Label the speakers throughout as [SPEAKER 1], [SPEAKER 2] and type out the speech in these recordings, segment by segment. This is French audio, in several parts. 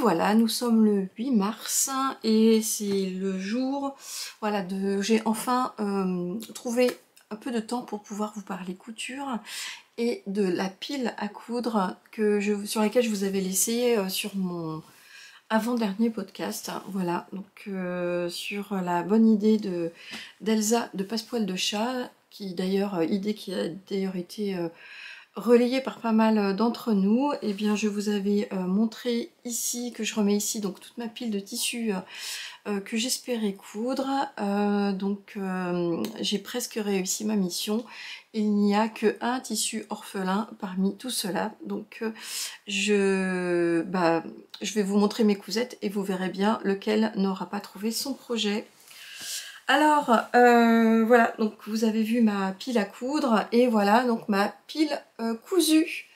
[SPEAKER 1] voilà, nous sommes le 8 mars et c'est le jour, voilà, j'ai enfin trouvé un peu de temps pour pouvoir vous parler couture et de la pile à coudre sur laquelle je vous avais laissé sur mon avant-dernier podcast. Voilà, donc sur la bonne idée d'Elsa de Passepoil de chat, idée qui a d'ailleurs été relayé par pas mal d'entre nous. Et bien je vous avais montré ici, que je remets ici, donc toute ma pile de tissus que j'espérais coudre. J'ai presque réussi ma mission. Il n'y a que un tissu orphelin parmi tout cela, donc je vais vous montrer mes cousettes et vous verrez bien lequel n'aura pas trouvé son projet. Alors, voilà, donc vous avez vu ma pile à coudre, et voilà, donc ma pile cousue.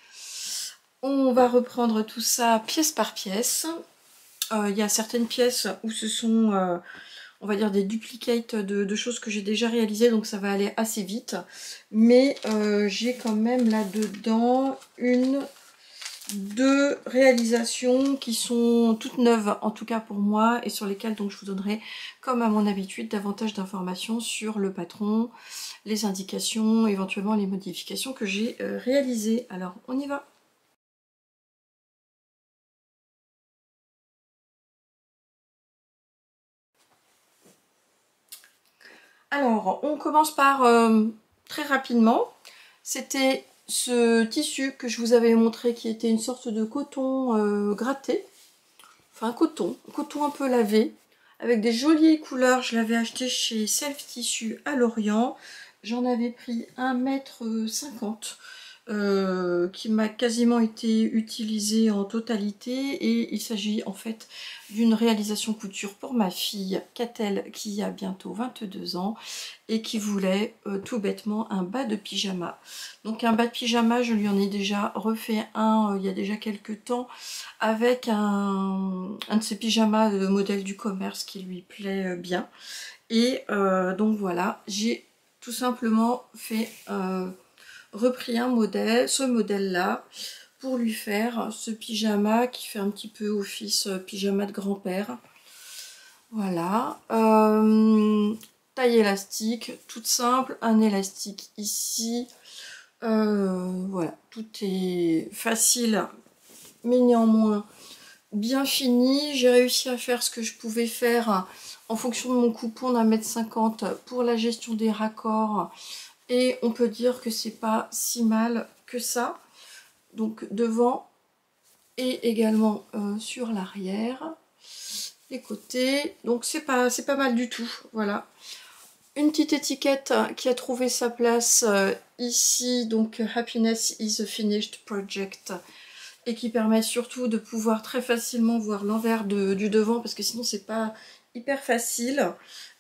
[SPEAKER 1] On va reprendre tout ça pièce par pièce. Il y a certaines pièces où ce sont, on va dire, des duplicates de choses que j'ai déjà réalisées, donc ça va aller assez vite. Mais j'ai quand même là-dedans deux réalisations qui sont toutes neuves, en tout cas pour moi, et sur lesquelles donc je vous donnerai, comme à mon habitude, davantage d'informations sur le patron, les indications, éventuellement les modifications que j'ai réalisées. Alors on y va. Alors on commence par très rapidement, c'était ce tissu que je vous avais montré qui était une sorte de coton gratté, enfin coton un peu lavé, avec des jolies couleurs. Je l'avais acheté chez Self Tissu à Lorient. J'en avais pris 1,50 m, qui m'a quasiment été utilisé en totalité. Et il s'agit en fait d'une réalisation couture pour ma fille Catel, qui a bientôt 22 ans et qui voulait tout bêtement un bas de pyjama. Donc un bas de pyjama, je lui en ai déjà refait un il y a déjà quelques temps, avec un de ces pyjamas de modèle du commerce qui lui plaît bien. Et donc voilà, j'ai tout simplement repris ce modèle là, pour lui faire ce pyjama qui fait un petit peu office pyjama de grand-père. Voilà, taille élastique, toute simple, un élastique ici. Voilà, tout est facile mais néanmoins bien fini. J'ai réussi à faire ce que je pouvais faire en fonction de mon coupon d'1,50 m pour la gestion des raccords, et on peut dire que c'est pas si mal que ça. Donc devant et également sur l'arrière, les côtés, donc c'est pas mal du tout. Voilà, une petite étiquette qui a trouvé sa place ici, donc Happiness is a finished project, et qui permet surtout de pouvoir très facilement voir l'envers du devant, parce que sinon c'est pas hyper facile.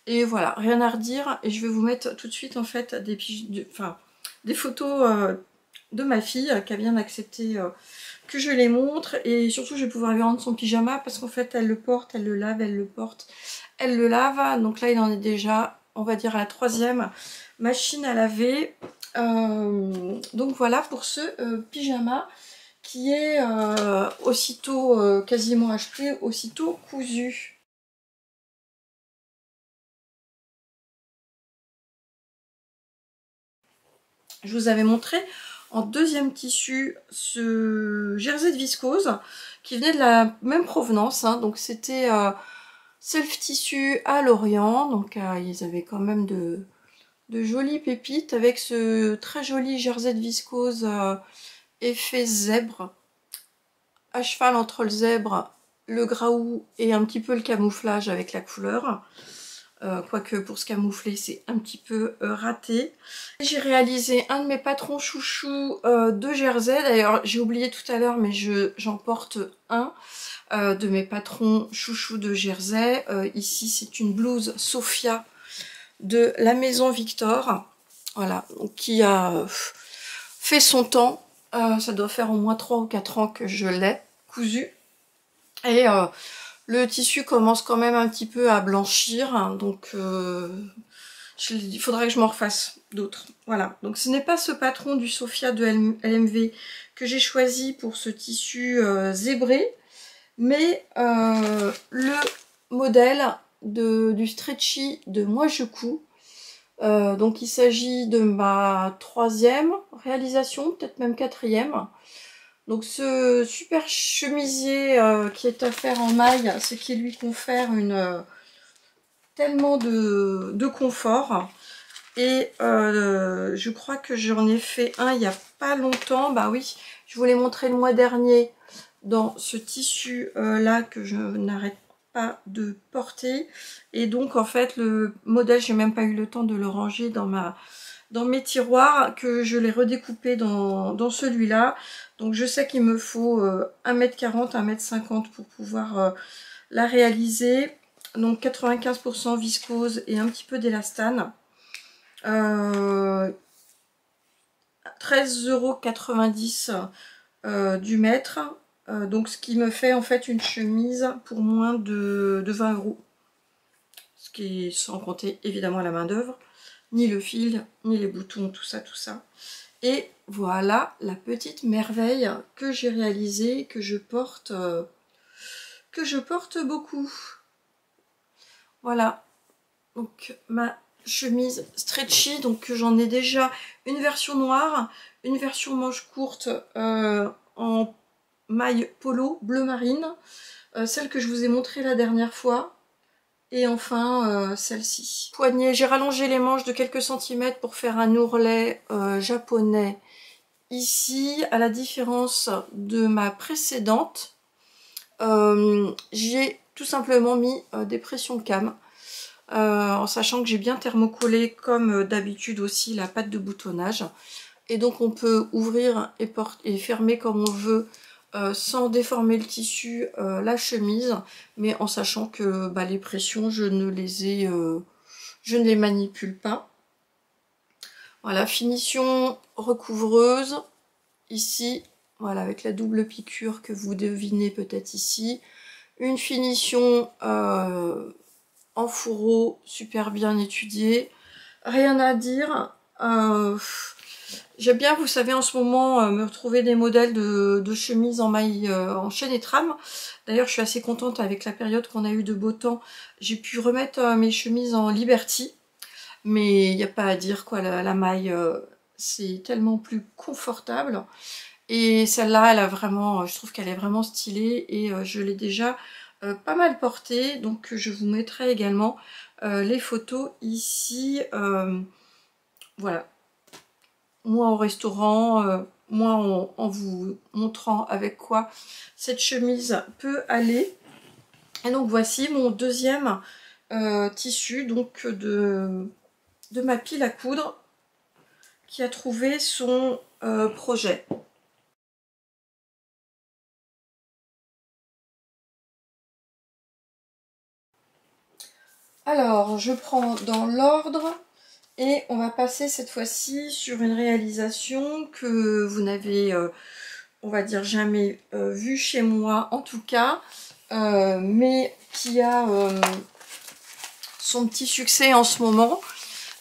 [SPEAKER 1] Et voilà, rien à redire. Et je vais vous mettre tout de suite en fait des photos de ma fille qui vient d'accepter que je les montre. Et surtout je vais pouvoir lui rendre son pyjama, parce qu'en fait elle le porte, elle le lave, elle le porte, elle le lave. Donc là il en est déjà, on va dire, à la 3e machine à laver. Donc voilà pour ce pyjama, qui est aussitôt quasiment acheté, aussitôt cousu. Je vous avais montré en deuxième tissu ce jersey de viscose qui venait de la même provenance, hein. Donc c'était Self Tissu à Lorient, donc ils avaient quand même de jolies pépites, avec ce très joli jersey de viscose effet zèbre, à cheval entre le zèbre, le graou et un petit peu le camouflage avec la couleur. Quoique pour se camoufler c'est un petit peu raté. J'ai réalisé un de mes patrons chouchous de jersey. D'ailleurs j'ai oublié tout à l'heure, mais j'en porte un de mes patrons chouchous de jersey. Ici c'est une blouse Sophia de la maison Victor. Voilà, qui a fait son temps. Ça doit faire au moins 3 ou 4 ans que je l'ai cousu. Et le tissu commence quand même un petit peu à blanchir, hein, donc il faudrait que je m'en refasse d'autres. Voilà, donc ce n'est pas ce patron du Sophia de LMV que j'ai choisi pour ce tissu zébré, Mais le modèle du stretchy de Moi Je Couds, donc il s'agit de ma 3e réalisation, peut-être même 4e. Donc ce super chemisier qui est à faire en maille, ce qui lui confère tellement de confort. Et je crois que j'en ai fait un il n'y a pas longtemps. Bah oui, je vous l'ai montré le mois dernier dans ce tissu là que je n'arrête pas de porter. Et donc en fait le modèle, j'ai même pas eu le temps de le ranger dans mes tiroirs, que je l'ai redécoupé dans celui-là. Donc je sais qu'il me faut 1,40 m, 1,50 m pour pouvoir la réaliser. Donc 95% viscose et un petit peu d'élastane. 13,90 € du mètre. Donc ce qui me fait en fait une chemise pour moins de 20 €. Ce qui est sans compter évidemment la main d'œuvre, ni le fil, ni les boutons, tout ça, tout ça. Et voilà la petite merveille que j'ai réalisée, que je porte beaucoup. Voilà, donc ma chemise stretchy, donc j'en ai déjà une version noire, une version manche courte en maille polo bleu marine, celle que je vous ai montrée la dernière fois, et enfin celle-ci. Poignet, j'ai rallongé les manches de quelques centimètres pour faire un ourlet japonais ici, à la différence de ma précédente. J'ai tout simplement mis des pressions de cam. En sachant que j'ai bien thermocollé comme d'habitude aussi la patte de boutonnage, et donc on peut ouvrir et fermer comme on veut sans déformer le tissu la chemise, mais en sachant que les pressions je ne les manipule pas. Voilà, finition recouvreuse ici, voilà, avec la double piqûre que vous devinez peut-être ici, une finition en fourreau, super bien étudié, rien à dire. J'aime bien, vous savez, en ce moment, me retrouver des modèles de chemises en maille en chaîne et trame. D'ailleurs, je suis assez contente avec la période qu'on a eu de beau temps. J'ai pu remettre mes chemises en Liberty, mais il n'y a pas à dire, quoi, la maille, c'est tellement plus confortable. Et celle-là, elle a vraiment, je trouve qu'elle est vraiment stylée, et je l'ai déjà pas mal portée, donc je vous mettrai également les photos ici. Voilà, moi au restaurant, moi en vous montrant avec quoi cette chemise peut aller. Et donc voici mon deuxième tissu, donc de ma pile à coudre, qui a trouvé son projet. Alors, je prends dans l'ordre et on va passer cette fois-ci sur une réalisation que vous n'avez, on va dire, jamais vue chez moi en tout cas, mais qui a son petit succès en ce moment.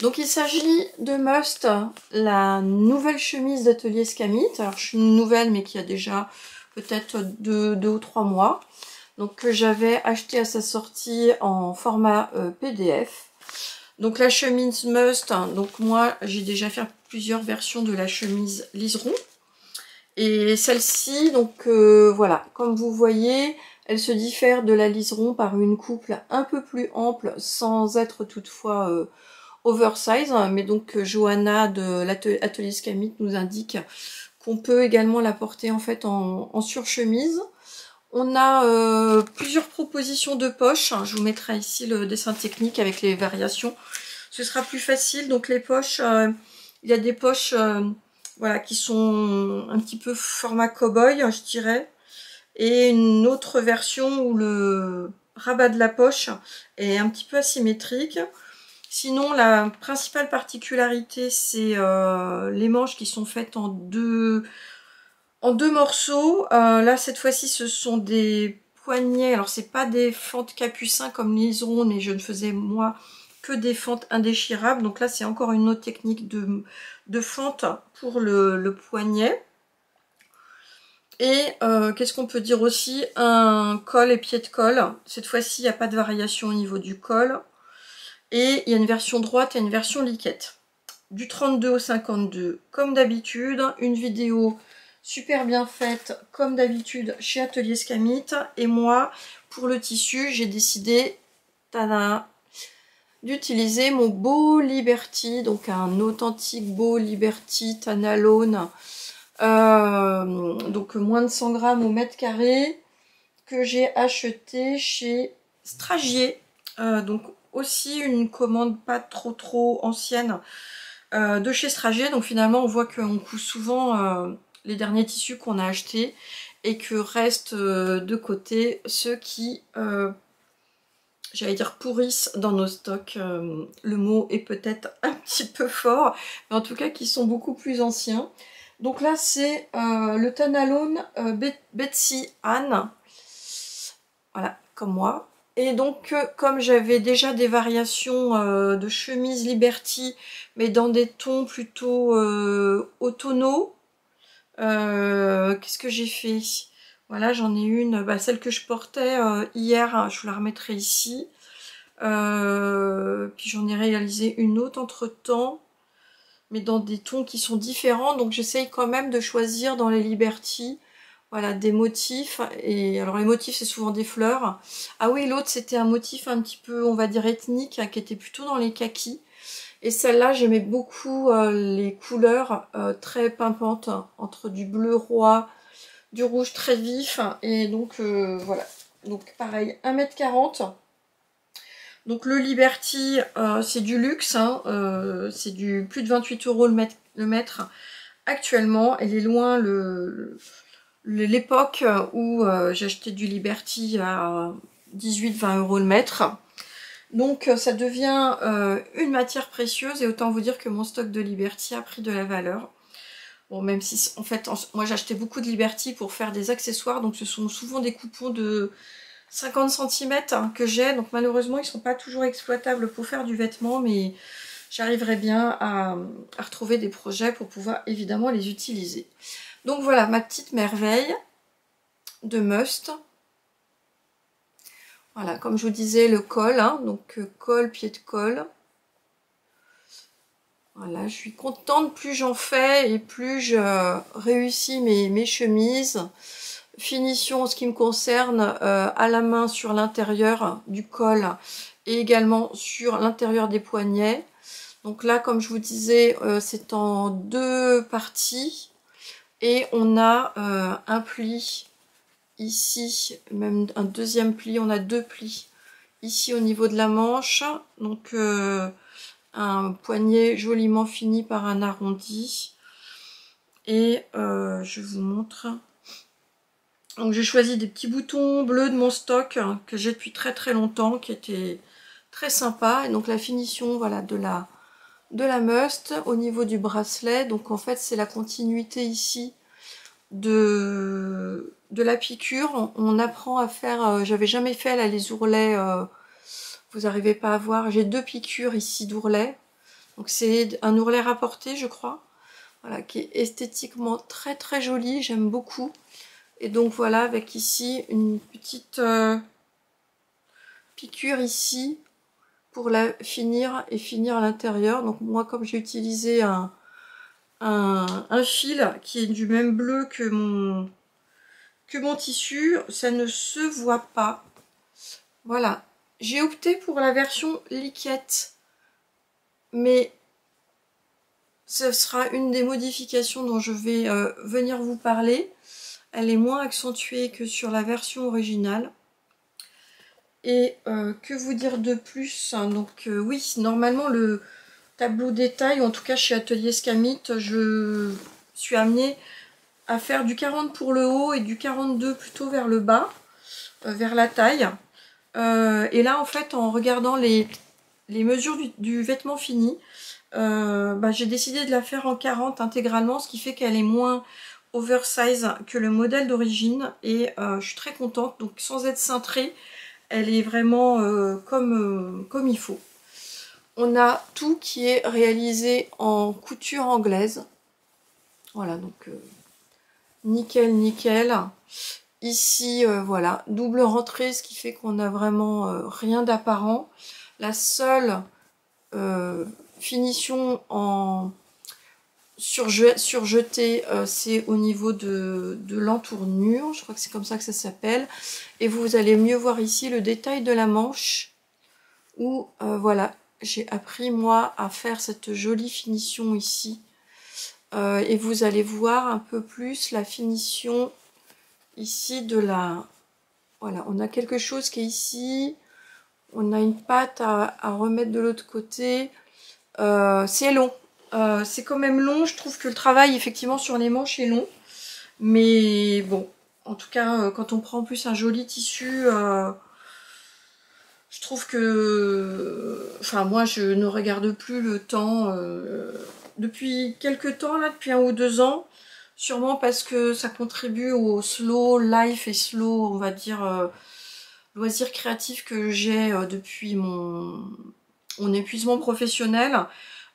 [SPEAKER 1] Donc il s'agit de Must, la nouvelle chemise d'Atelier Scamit. Alors je suis une nouvelle, mais qui a déjà peut-être 2 ou 3 mois. Donc que j'avais acheté à sa sortie en format PDF. Donc la chemise Must, donc moi j'ai déjà fait plusieurs versions de la chemise liseron. Et celle-ci, donc voilà, comme vous voyez, elle se diffère de la liseron par une coupe un peu plus ample, sans être toutefois oversize. Mais donc Johanna de l'Atelier Scamit nous indique qu'on peut également la porter en fait en surchemise. On a plusieurs propositions de poches. Je vous mettrai ici le dessin technique avec les variations. Ce sera plus facile. Donc les poches, il y a des poches voilà, qui sont un petit peu format cow-boy, je dirais. Et une autre version où le rabat de la poche est un petit peu asymétrique. Sinon, la principale particularité, c'est les manches qui sont faites en deux morceaux. Là, cette fois-ci, ce sont des poignets. Alors, c'est pas des fentes capucins comme liseron, mais je ne faisais, moi, que des fentes indéchirables. Donc là, c'est encore une autre technique de fente pour le poignet. Et qu'est-ce qu'on peut dire aussi? Un col et pied de col. Cette fois-ci, il n'y a pas de variation au niveau du col. Et il y a une version droite et une version liquette. Du 32 au 52, comme d'habitude. Une vidéo super bien faite, comme d'habitude, chez Atelier Scamit. Et moi, pour le tissu, j'ai décidé, tada, d'utiliser mon Beau Liberty, donc un authentique Beau Liberty Tanalone, donc moins de 100 grammes au mètre carré, que j'ai acheté chez Stragier, donc aussi une commande pas trop ancienne de chez Stragier. Donc finalement on voit qu'on coud souvent les derniers tissus qu'on a achetés et que restent de côté ceux qui j'allais dire pourrissent dans nos stocks, le mot est peut-être un petit peu fort, mais en tout cas qui sont beaucoup plus anciens. Donc là c'est le Tanalone Betsy Anne, voilà, comme moi. Et donc comme j'avais déjà des variations de chemise Liberty, mais dans des tons plutôt automnaux, qu'est-ce que j'ai fait? Voilà, j'en ai une, bah, celle que je portais hier, hein, je vous la remettrai ici. Puis j'en ai réalisé une autre entre temps, mais dans des tons qui sont différents, donc j'essaye quand même de choisir dans les Liberty, voilà, des motifs. Et alors les motifs c'est souvent des fleurs. Ah oui, l'autre c'était un motif un petit peu, on va dire ethnique, hein, qui était plutôt dans les kakis. Et celle-là j'aimais beaucoup les couleurs très pimpantes, hein, entre du bleu roi, du rouge très vif, et donc voilà. Donc pareil, 1,40 m. Donc le Liberty, c'est du luxe, hein, c'est du plus de 28 € le mètre actuellement. Elle est loin l'époque où j'ai acheté du Liberty à 18-20 € le mètre. Donc ça devient une matière précieuse, et autant vous dire que mon stock de Liberty a pris de la valeur. Bon, même si en fait, moi j'ai acheté beaucoup de Liberty pour faire des accessoires, donc ce sont souvent des coupons de 50 cm que j'ai, donc malheureusement ils sont pas toujours exploitables pour faire du vêtement, mais j'arriverai bien à retrouver des projets pour pouvoir évidemment les utiliser. Donc voilà ma petite merveille de must. Voilà, comme je vous disais, le col, hein, donc col, pied de col. Voilà, je suis contente, plus j'en fais et plus je réussis mes chemises. Finition en ce qui me concerne à la main sur l'intérieur du col et également sur l'intérieur des poignets. Donc là, comme je vous disais, c'est en deux parties et on a un pli ici, même un deuxième pli, on a deux plis ici au niveau de la manche. Donc un poignet joliment fini par un arrondi. Et je vous montre. Donc j'ai choisi des petits boutons bleus de mon stock, hein, que j'ai depuis très longtemps, qui étaient très sympas. Et donc la finition, voilà, de la must au niveau du bracelet. Donc en fait c'est la continuité ici de la piqûre. On apprend à faire, j'avais jamais fait là les ourlets, vous n'arrivez pas à voir. J'ai deux piqûres ici d'ourlets. Donc c'est un ourlet rapporté, je crois. Voilà, qui est esthétiquement très joli, j'aime beaucoup. Et donc voilà, avec ici une petite piqûre ici pour la finir et finir à l'intérieur. Donc moi, comme j'ai utilisé un fil qui est du même bleu que mon tissu, ça ne se voit pas. Voilà, j'ai opté pour la version liquette, mais ce sera une des modifications dont je vais venir vous parler. Elle est moins accentuée que sur la version originale. Et que vous dire de plus, hein? Donc oui, normalement le tableau détail, ou en tout cas chez Atelier Scamit, je suis amenée à faire du 40 pour le haut et du 42 plutôt vers le bas, vers la taille. Et là en fait, en regardant les mesures du vêtement fini, bah, j'ai décidé de la faire en 40 intégralement, ce qui fait qu'elle est moins oversize que le modèle d'origine, et je suis très contente. Donc sans être cintrée, elle est vraiment comme il faut. On a tout qui est réalisé en couture anglaise. Voilà, donc nickel, nickel. Ici, voilà, double rentrée, ce qui fait qu'on a vraiment rien d'apparent. La seule finition en surjetée, c'est au niveau de l'entournure. Je crois que c'est comme ça que ça s'appelle. Et vous allez mieux voir ici le détail de la manche, où, voilà, j'ai appris, moi, à faire cette jolie finition ici. Et vous allez voir un peu plus la finition ici de la... Voilà, on a quelque chose qui est ici. On a une patte à remettre de l'autre côté. C'est long. C'est quand même long. Je trouve que le travail, effectivement, sur les manches est long. Mais bon, en tout cas, quand on prend en plus un joli tissu... je trouve que... Enfin, moi, je ne regarde plus le temps... depuis quelques temps, là, depuis 1 ou 2 ans. Sûrement parce que ça contribue au slow life et slow, on va dire, loisir créatif que j'ai depuis mon épuisement professionnel.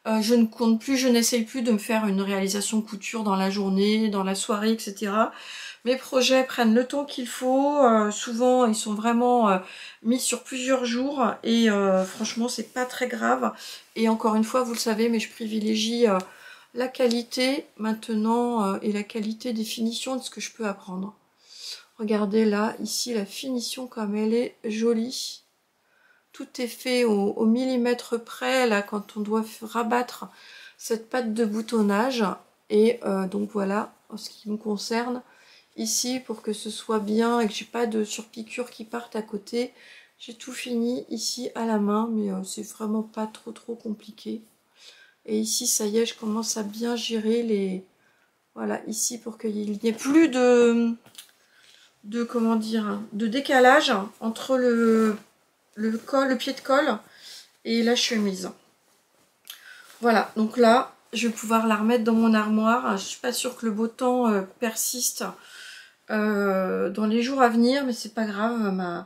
[SPEAKER 1] Je ne compte plus, je n'essaye plus de me faire une réalisation couture dans la journée, dans la soirée, etc. Mes projets prennent le temps qu'il faut. Souvent, ils sont vraiment mis sur plusieurs jours. Et franchement, c'est pas très grave. Et encore une fois, vous le savez, mais je privilégie la qualité maintenant et la qualité des finitions de ce que je peux apprendre. Regardez là, ici, la finition comme elle est jolie. Tout est fait au millimètre près, là, quand on doit rabattre cette patte de boutonnage. Et donc voilà, en ce qui me concerne, ici, pour que ce soit bien et que j'ai pas de surpiqûres qui partent à côté, j'ai tout fini ici à la main, mais c'est vraiment pas trop compliqué. Et ici, ça y est, je commence à bien gérer les... Voilà, ici, pour qu'il n'y ait plus de comment dire, de décalage entre le pied de colle et la chemise. Voilà, donc là, je vais pouvoir la remettre dans mon armoire. Je suis pas sûre que le beau temps persiste dans les jours à venir, mais c'est pas grave,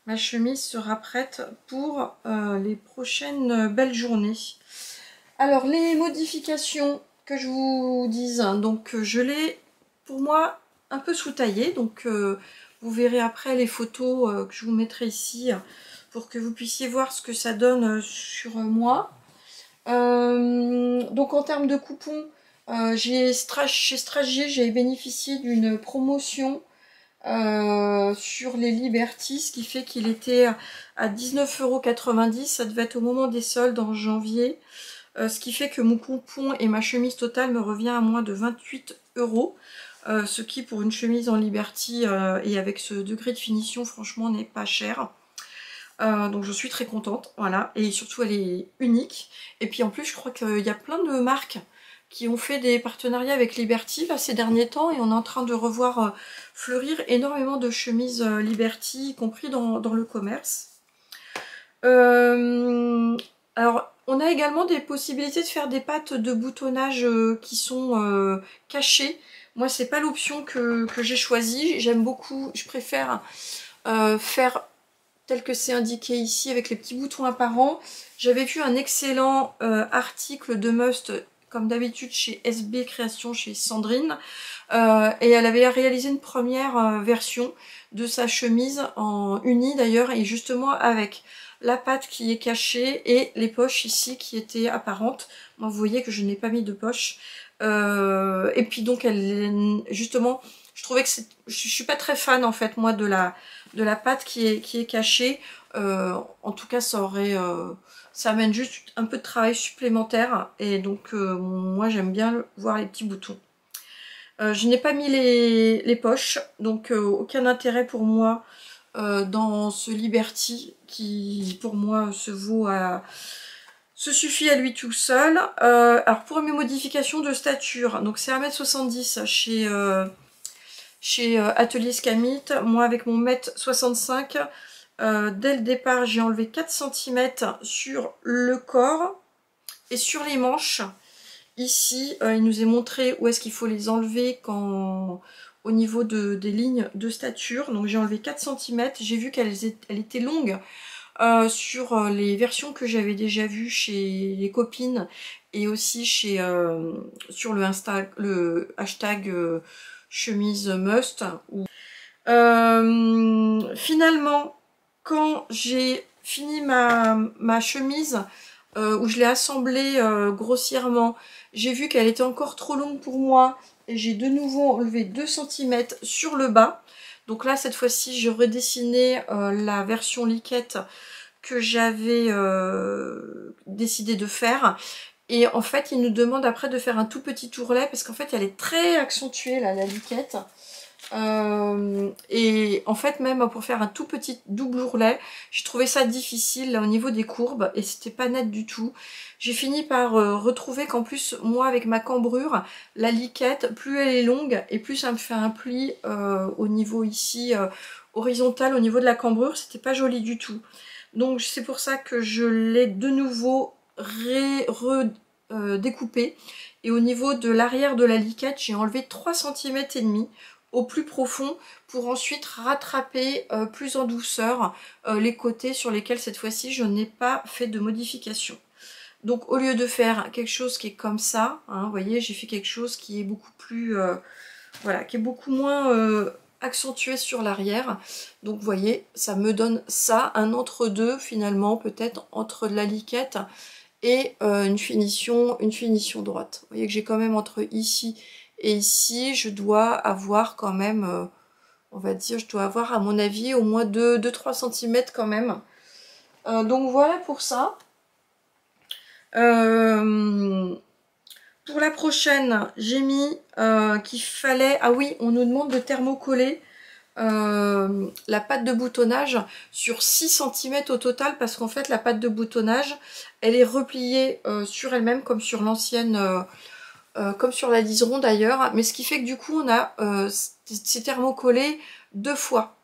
[SPEAKER 1] ma chemise sera prête pour les prochaines belles journées. Alors, les modifications que je vous dise, hein, donc je l'ai pour moi un peu sous-taillé, donc vous verrez après les photos que je vous mettrai ici pour que vous puissiez voir ce que ça donne sur moi. Donc en termes de coupons, chez Stragier, j'ai bénéficié d'une promotion sur les Liberty, ce qui fait qu'il était à 19,90 €. Ça devait être au moment des soldes en janvier. Ce qui fait que mon coupon et ma chemise totale me revient à moins de 28 €. Ce qui pour une chemise en Liberty et avec ce degré de finition franchement n'est pas cher. Donc je suis très contente, voilà, et surtout elle est unique. Et puis en plus je crois qu'il y a plein de marques qui ont fait des partenariats avec Liberty là, ces derniers temps, et on est en train de revoir fleurir énormément de chemises Liberty, y compris dans le commerce. Alors on a également des possibilités de faire des pattes de boutonnage qui sont cachées. Moi c'est pas l'option que j'ai choisie, j'aime beaucoup, je préfère faire tel que c'est indiqué ici avec les petits boutons apparents. J'avais vu un excellent article de Must, comme d'habitude chez SB Création, chez Sandrine, et elle avait réalisé une première version de sa chemise en uni d'ailleurs, et justement avec la patte qui est cachée et les poches ici qui étaient apparentes. Moi vous voyez que je n'ai pas mis de poche. Et puis donc elle, justement, je trouvais que je suis pas très fan en fait moi de la pâte qui est cachée. En tout cas ça amène juste un peu de travail supplémentaire, et donc moi j'aime bien voir les petits boutons. Je n'ai pas mis les poches, donc aucun intérêt pour moi dans ce Liberty qui pour moi se suffit à lui tout seul. Alors pour mes modifications de stature, donc c'est 1,70 m chez Atelier Scamit. Moi avec mon 1,65 m, dès le départ j'ai enlevé 4 cm sur le corps et sur les manches. Ici il nous est montré où est-ce qu'il faut les enlever au niveau des lignes de stature. Donc j'ai enlevé 4 cm, j'ai vu qu'elle était longue sur les versions que j'avais déjà vues chez les copines, et aussi sur le hashtag chemise must. Finalement, quand j'ai fini ma chemise, où je l'ai assemblée grossièrement, j'ai vu qu'elle était encore trop longue pour moi et j'ai de nouveau enlevé 2 cm sur le bas. Donc là, cette fois-ci, je redessinais la version liquette que j'avais décidé de faire. Et en fait, il nous demande après de faire un tout petit ourlet parce qu'en fait, elle est très accentuée, là, la liquette. Et en fait, même pour faire un tout petit double ourlet, j'ai trouvé ça difficile là, au niveau des courbes et c'était pas net du tout. J'ai fini par retrouver qu'en plus, moi avec ma cambrure, la liquette, plus elle est longue et plus ça me fait un pli au niveau ici horizontal, au niveau de la cambrure, c'était pas joli du tout. Donc c'est pour ça que je l'ai de nouveau découpé. Et au niveau de l'arrière de la liquette, j'ai enlevé 3,5 cm au plus profond pour ensuite rattraper plus en douceur les côtés sur lesquels cette fois-ci je n'ai pas fait de modification. Donc au lieu de faire quelque chose qui est comme ça, hein, vous voyez, j'ai fait quelque chose qui est beaucoup plus, voilà, qui est beaucoup moins accentué sur l'arrière. Donc vous voyez, ça me donne ça, un entre-deux finalement, peut-être entre de la liquette et une finition droite. Vous voyez que j'ai quand même entre ici et ici, je dois avoir quand même, on va dire, je dois avoir à mon avis au moins 2-3 cm quand même. Donc voilà pour ça. Pour la prochaine, j'ai mis qu'il fallait... Ah oui, on nous demande de thermocoller la pâte de boutonnage sur 6 cm au total parce qu'en fait la pâte de boutonnage elle est repliée sur elle-même comme sur l'ancienne comme sur la liseron d'ailleurs, mais ce qui fait que du coup on a c'est thermocollé 2 fois.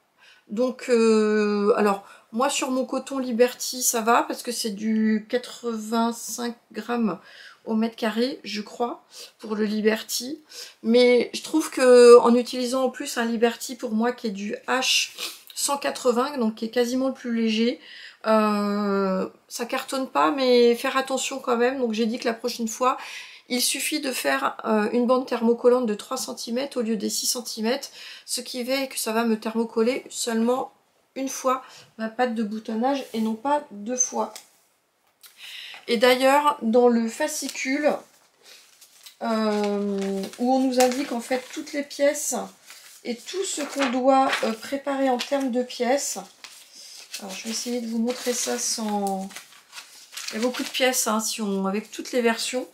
[SPEAKER 1] Donc alors moi sur mon coton Liberty ça va parce que c'est du 85 grammes au mètre carré je crois pour le Liberty, mais je trouve que en utilisant en plus un Liberty pour moi qui est du H180 donc qui est quasiment le plus léger, ça cartonne pas mais faire attention quand même. Donc j'ai dit que la prochaine fois il suffit de faire une bande thermocollante de 3 cm au lieu des 6 cm, ce qui fait que ça va me thermocoller seulement une fois ma pâte de boutonnage et non pas 2 fois. Et d'ailleurs, dans le fascicule, où on nous indique en fait toutes les pièces et tout ce qu'on doit préparer en termes de pièces. Alors je vais essayer de vous montrer ça sans... Il y a beaucoup de pièces hein, avec toutes les versions.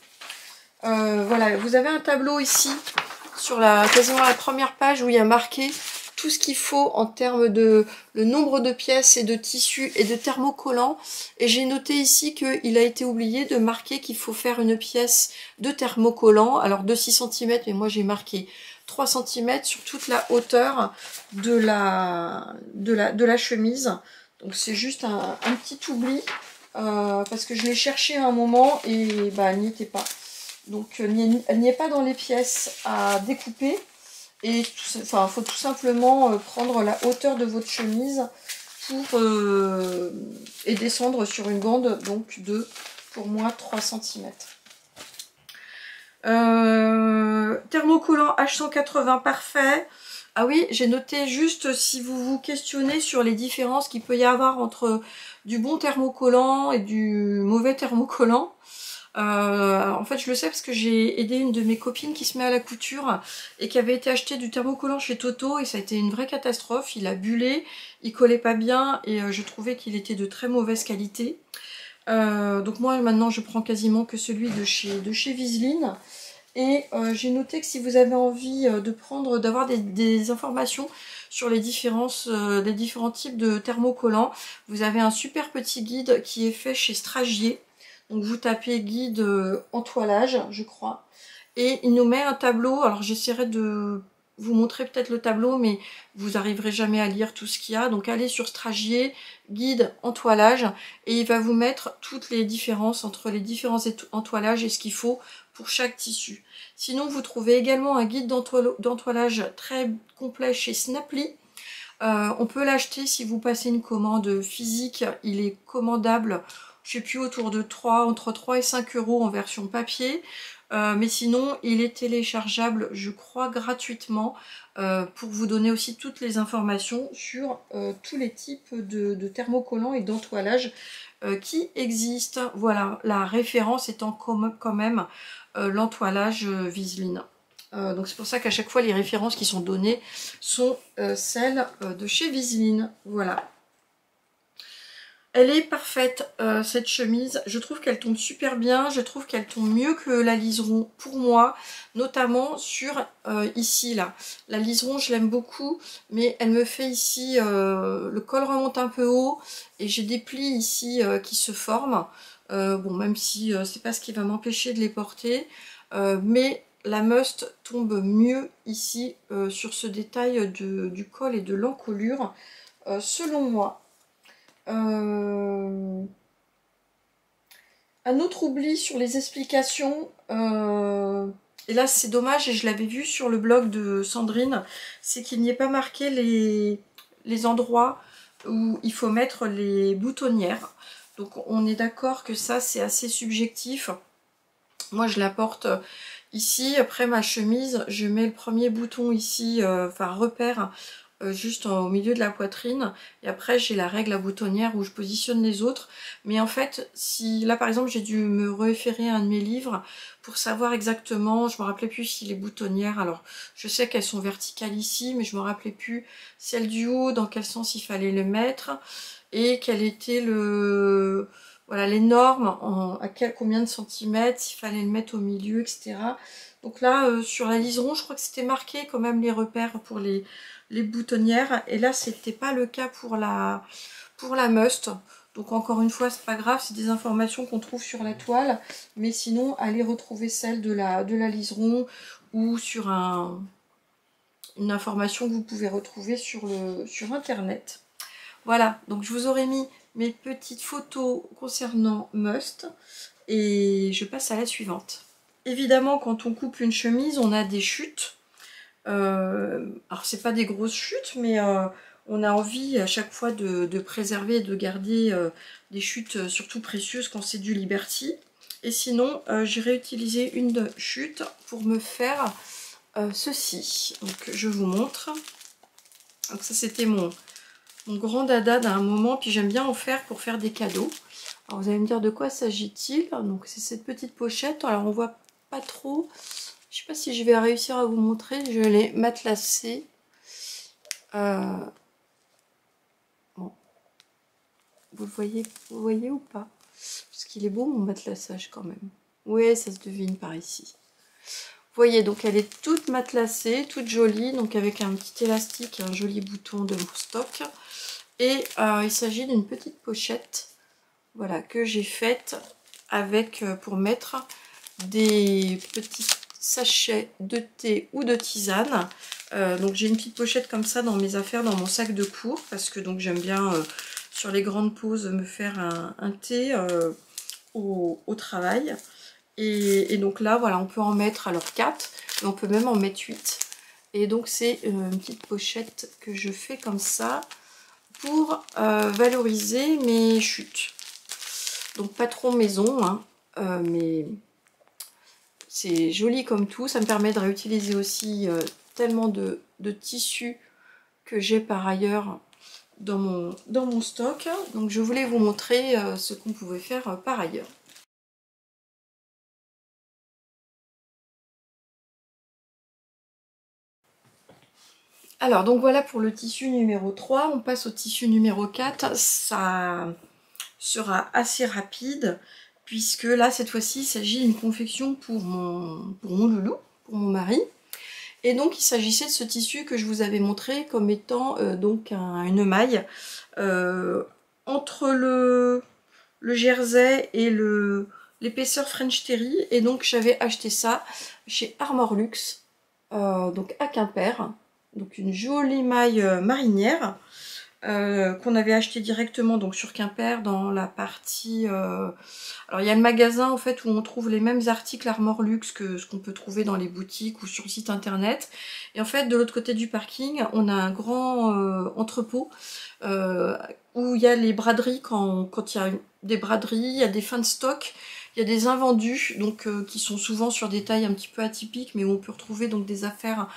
[SPEAKER 1] Voilà, vous avez un tableau ici sur quasiment la première page où il y a marqué tout ce qu'il faut en termes de le nombre de pièces et de tissus et de thermocollants. Et j'ai noté ici qu'il a été oublié de marquer qu'il faut faire une pièce de thermocollant, alors de 6 cm, mais moi j'ai marqué 3 cm sur toute la hauteur de la chemise. Donc c'est juste un petit oubli, parce que je l'ai cherché à un moment et bah, elle n'y était pas. Donc elle n'y est pas dans les pièces à découper. Et enfin, il faut tout simplement prendre la hauteur de votre chemise pour et descendre sur une bande donc de, pour moi, 3 cm. Thermocollant H180 parfait. Ah oui, j'ai noté juste si vous vous questionnez sur les différences qu'il peut y avoir entre du bon thermocollant et du mauvais thermocollant. En fait je le sais parce que j'ai aidé une de mes copines qui se met à la couture et qui avait été acheter du thermocollant chez Toto et ça a été une vraie catastrophe. Il a bullé, il collait pas bien et je trouvais qu'il était de très mauvaise qualité. Donc moi maintenant je prends quasiment que celui de chez Viseline. Et j'ai noté que si vous avez envie d'avoir des informations sur les différents types de thermocollants, vous avez un super petit guide qui est fait chez Stragier. Donc vous tapez guide entoilage, je crois, et il nous met un tableau. Alors j'essaierai de vous montrer peut-être le tableau, mais vous n'arriverez jamais à lire tout ce qu'il y a. Donc allez sur Stragier, guide entoilage, et il va vous mettre toutes les différences entre les différents entoilages et ce qu'il faut pour chaque tissu. Sinon vous trouvez également un guide d'entoilage très complet chez Snapply. On peut l'acheter si vous passez une commande physique, il est commandable, je sais plus, autour de entre 3 et 5 € en version papier. Mais sinon, il est téléchargeable, je crois, gratuitement, pour vous donner aussi toutes les informations sur tous les types de thermocollants et d'entoilage qui existent. Voilà, la référence étant quand même l'entoilage Viseline. Donc c'est pour ça qu'à chaque fois les références qui sont données sont celles de chez Viseline. Voilà. Elle est parfaite cette chemise, je trouve qu'elle tombe super bien, je trouve qu'elle tombe mieux que la liseron pour moi, notamment sur ici là. La liseron je l'aime beaucoup, mais elle me fait ici, le col remonte un peu haut et j'ai des plis ici qui se forment. Bon, même si c'est pas ce qui va m'empêcher de les porter, mais la must tombe mieux ici sur ce détail du col et de l'encolure, selon moi. Un autre oubli sur les explications, et là c'est dommage et je l'avais vu sur le blog de Sandrine, c'est qu'il n'y ait pas marqué les endroits où il faut mettre les boutonnières. Donc on est d'accord que ça c'est assez subjectif. Moi je la porte ici, après ma chemise, je mets le premier bouton ici, enfin repère, juste au milieu de la poitrine, et après j'ai la règle à boutonnière où je positionne les autres. Mais en fait, si là par exemple j'ai dû me référer à un de mes livres pour savoir exactement, je me rappelais plus si les boutonnières, alors je sais qu'elles sont verticales ici, mais je me rappelais plus celle du haut, dans quel sens il fallait les mettre, et quel était le... Voilà, les normes, combien de centimètres, s'il fallait le mettre au milieu, etc. Donc là, sur la liseron, je crois que c'était marqué quand même les repères pour les boutonnières. Et là, c'était pas le cas pour la must. Donc encore une fois, c'est pas grave, c'est des informations qu'on trouve sur la toile. Mais sinon, allez retrouver celle de la liseron ou sur une information que vous pouvez retrouver sur internet. Voilà, donc je vous aurais mis mes petites photos concernant Must et je passe à la suivante. Évidemment, quand on coupe une chemise, on a des chutes. Alors c'est pas des grosses chutes, mais on a envie à chaque fois de préserver et de garder des chutes surtout précieuses quand c'est du Liberty. Et sinon, j'ai réutilisé une chute pour me faire ceci. Donc je vous montre. Donc ça c'était mon grand dada d'un moment, puis j'aime bien en faire pour faire des cadeaux. Alors vous allez me dire de quoi s'agit-il? Donc c'est cette petite pochette, alors on voit pas trop, je sais pas si je vais réussir à vous montrer, je l'ai matelassé. Bon. Vous voyez ou pas? Parce qu'il est beau mon matelassage quand même. Oui, ça se devine par ici. Vous voyez, donc elle est toute matelassée, toute jolie, donc avec un petit élastique, un joli bouton de mon stock. Et il s'agit d'une petite pochette, voilà, que j'ai faite avec, pour mettre des petits sachets de thé ou de tisane. Donc j'ai une petite pochette comme ça dans mes affaires, dans mon sac de cours, parce que donc j'aime bien sur les grandes pauses me faire un thé au travail. Et donc là, voilà, on peut en mettre alors 4, mais on peut même en mettre 8. Et donc c'est une petite pochette que je fais comme ça pour valoriser mes chutes. Donc pas trop maison, hein, mais c'est joli comme tout. Ça me permet de réutiliser aussi tellement de tissus que j'ai par ailleurs dans mon stock. Donc je voulais vous montrer ce qu'on pouvait faire par ailleurs. Alors donc voilà pour le tissu numéro 3, on passe au tissu numéro 4, ça sera assez rapide puisque là cette fois-ci il s'agit d'une confection pour mon loulou, pour mon mari. Et donc il s'agissait de ce tissu que je vous avais montré comme étant donc une maille entre le jersey et l'épaisseur French Terry. Et donc j'avais acheté ça chez Armor Luxe, donc à Quimper. Donc une jolie maille marinière qu'on avait acheté directement donc sur Quimper dans la partie... Alors il y a le magasin en fait où on trouve les mêmes articles Armor Luxe que ce qu'on peut trouver dans les boutiques ou sur le site internet. Et en fait de l'autre côté du parking on a un grand entrepôt où il y a les braderies quand il y a des braderies, il y a des fins de stock. Il y a des invendus donc qui sont souvent sur des tailles un petit peu atypiques, mais où on peut retrouver donc des affaires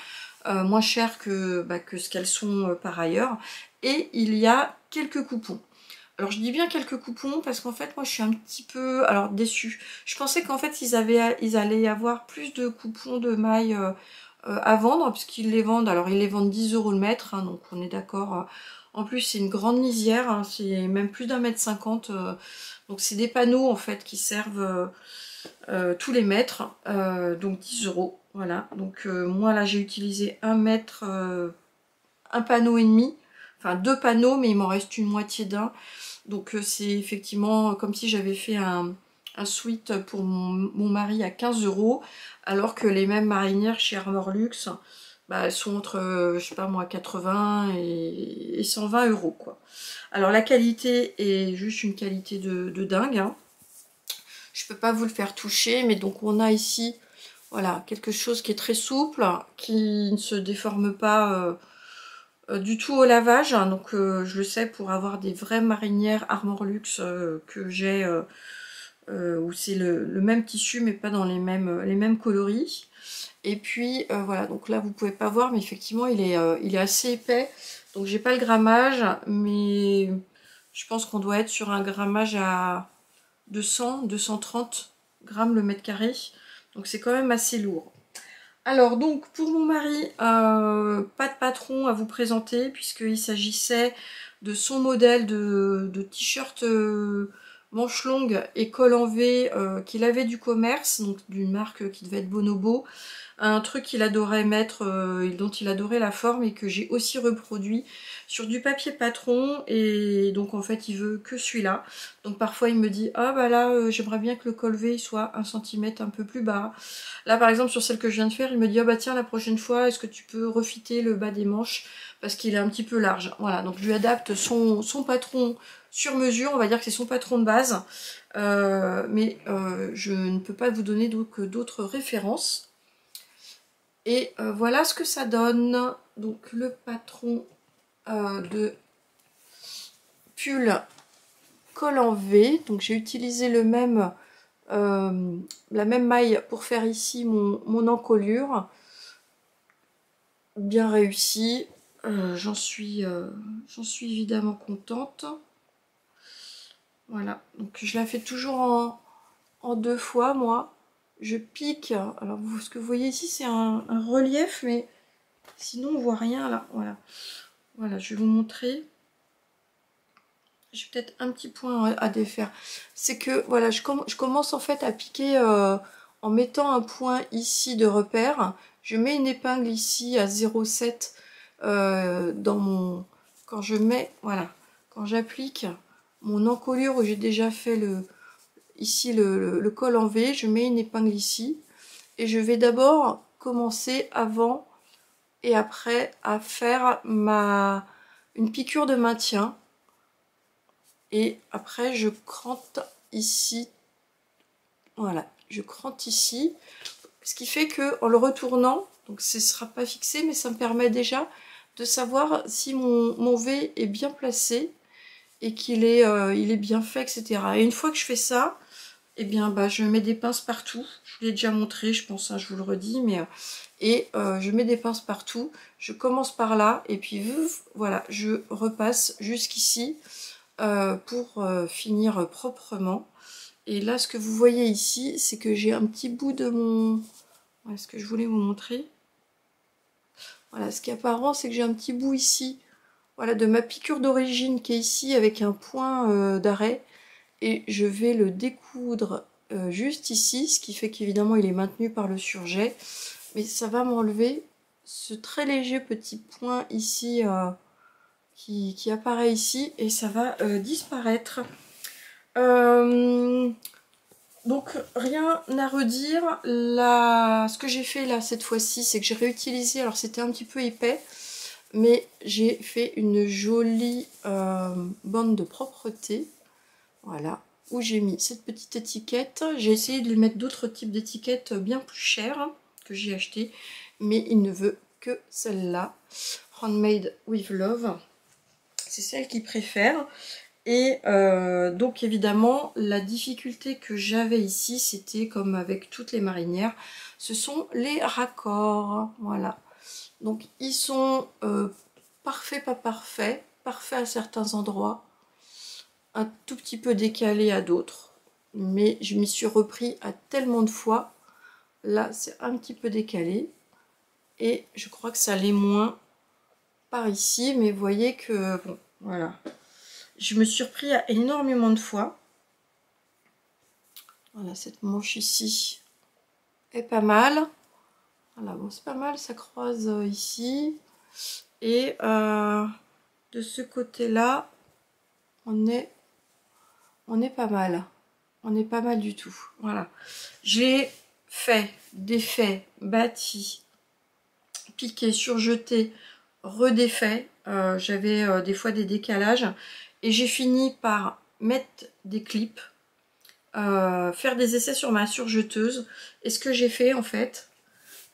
[SPEAKER 1] moins chères que ce qu'elles sont par ailleurs. Et il y a quelques coupons. Alors je dis bien quelques coupons parce qu'en fait moi je suis un petit peu déçue. Je pensais qu'en fait ils allaient avoir plus de coupons de mailles à vendre, puisqu'ils les vendent, alors ils les vendent 10 € le mètre, hein, donc on est d'accord. En plus c'est une grande lisière, hein, c'est même plus d'1,50 m, donc c'est des panneaux en fait qui servent tous les mètres, donc 10 €. Voilà, donc moi là j'ai utilisé 1 mètre, un panneau et demi, enfin 2 panneaux, mais il m'en reste une moitié d'un. Donc c'est effectivement comme si j'avais fait un sweat pour mon mari à 15 €, alors que les mêmes marinières chez Armor Luxe, bah, elles sont entre, je sais pas moi, 80 et 120 € quoi. Alors la qualité est juste une qualité de dingue, hein. Je peux pas vous le faire toucher, mais donc on a ici, voilà, quelque chose qui est très souple, qui ne se déforme pas du tout au lavage, hein. Donc je le sais pour avoir des vraies marinières Armor Luxe que j'ai, où c'est le même tissu mais pas dans les mêmes coloris. Et puis voilà, donc là vous pouvez pas voir, mais effectivement il est assez épais, donc j'ai pas le grammage, mais je pense qu'on doit être sur un grammage à 200-230 grammes le mètre carré, donc c'est quand même assez lourd. Alors donc pour mon mari, pas de patron à vous présenter puisqu'il s'agissait de son modèle de t-shirt manche longue et col en V qu'il avait du commerce, donc d'une marque qui devait être Bonobo. Un truc qu'il adorait mettre, dont il adorait la forme et que j'ai aussi reproduit sur du papier patron, et donc en fait il veut que celui-là. Donc parfois il me dit ah bah là j'aimerais bien que le col V soit 1 cm un peu plus bas. Là par exemple sur celle que je viens de faire il me dit ah bah tiens la prochaine fois est-ce que tu peux refiter le bas des manches parce qu'il est un petit peu large. Voilà, donc je lui adapte son patron sur mesure, on va dire que c'est son patron de base, mais je ne peux pas vous donner d'autres références. Et voilà ce que ça donne. Donc le patron de pull col en V. Donc j'ai utilisé la même maille pour faire ici mon encolure. Bien réussi. J'en suis évidemment contente. Voilà. Donc je la fais toujours en 2 fois moi. Je pique. Alors ce que vous voyez ici c'est un relief, mais sinon on voit rien là. Voilà. Voilà, je vais vous montrer. J'ai peut-être un petit point à défaire. C'est que voilà, je commence en fait à piquer en mettant un point ici de repère. Je mets une épingle ici à 0,7 dans mon... Quand je mets, voilà, quand j'applique mon encolure où j'ai déjà fait ici le col en V, je mets une épingle ici. Et je vais d'abord commencer avant et après à faire une piqûre de maintien. Et après je crante ici, voilà, je crante ici, ce qui fait que en le retournant, donc ce ne sera pas fixé, mais ça me permet déjà de savoir si mon V est bien placé et qu'il est, il est bien fait, etc. Et une fois que je fais ça, et bien bah, je mets des pinces partout. Je vous l'ai déjà montré, je pense, hein, je vous le redis, mais je mets des pinces partout. Je commence par là et puis voilà, je repasse jusqu'ici. Pour finir proprement. Et là ce que vous voyez ici c'est que j'ai un petit bout de mon... Voilà ce que je voulais vous montrer. Voilà, ce qui est apparent c'est que j'ai un petit bout ici, voilà, de ma piqûre d'origine qui est ici avec un point d'arrêt, et je vais le découdre juste ici, ce qui fait qu'évidemment il est maintenu par le surjet, mais ça va m'enlever ce très léger petit point ici qui apparaît ici, et ça va disparaître. Donc rien à redire. Ce que j'ai fait là cette fois-ci, c'est que j'ai réutilisé, alors c'était un petit peu épais, mais j'ai fait une jolie bande de propreté, voilà, où j'ai mis cette petite étiquette. J'ai essayé de lui mettre d'autres types d'étiquettes bien plus chères que j'ai acheté, mais il ne veut que celle-là, Handmade with Love. C'est celle qu'il préfère. Et donc évidemment, la difficulté que j'avais ici, c'était comme avec toutes les marinières, ce sont les raccords. Voilà. Donc ils sont parfaits, pas parfaits, parfaits à certains endroits, un tout petit peu décalés à d'autres. Mais je m'y suis repris à tellement de fois. Là, c'est un petit peu décalé. Et je crois que ça l'est moins par ici. Mais vous voyez que, bon, voilà. Je me suis repris à énormément de fois. Voilà, cette manche ici est pas mal. Voilà, bon, c'est pas mal, ça croise ici. Et de ce côté-là, on est pas mal. On est pas mal du tout. Voilà. J'ai fait, défait, bâti, piqué, surjeté, redéfait. J'avais des fois des décalages. Et j'ai fini par mettre des clips, faire des essais sur ma surjeteuse. Et ce que j'ai fait en fait,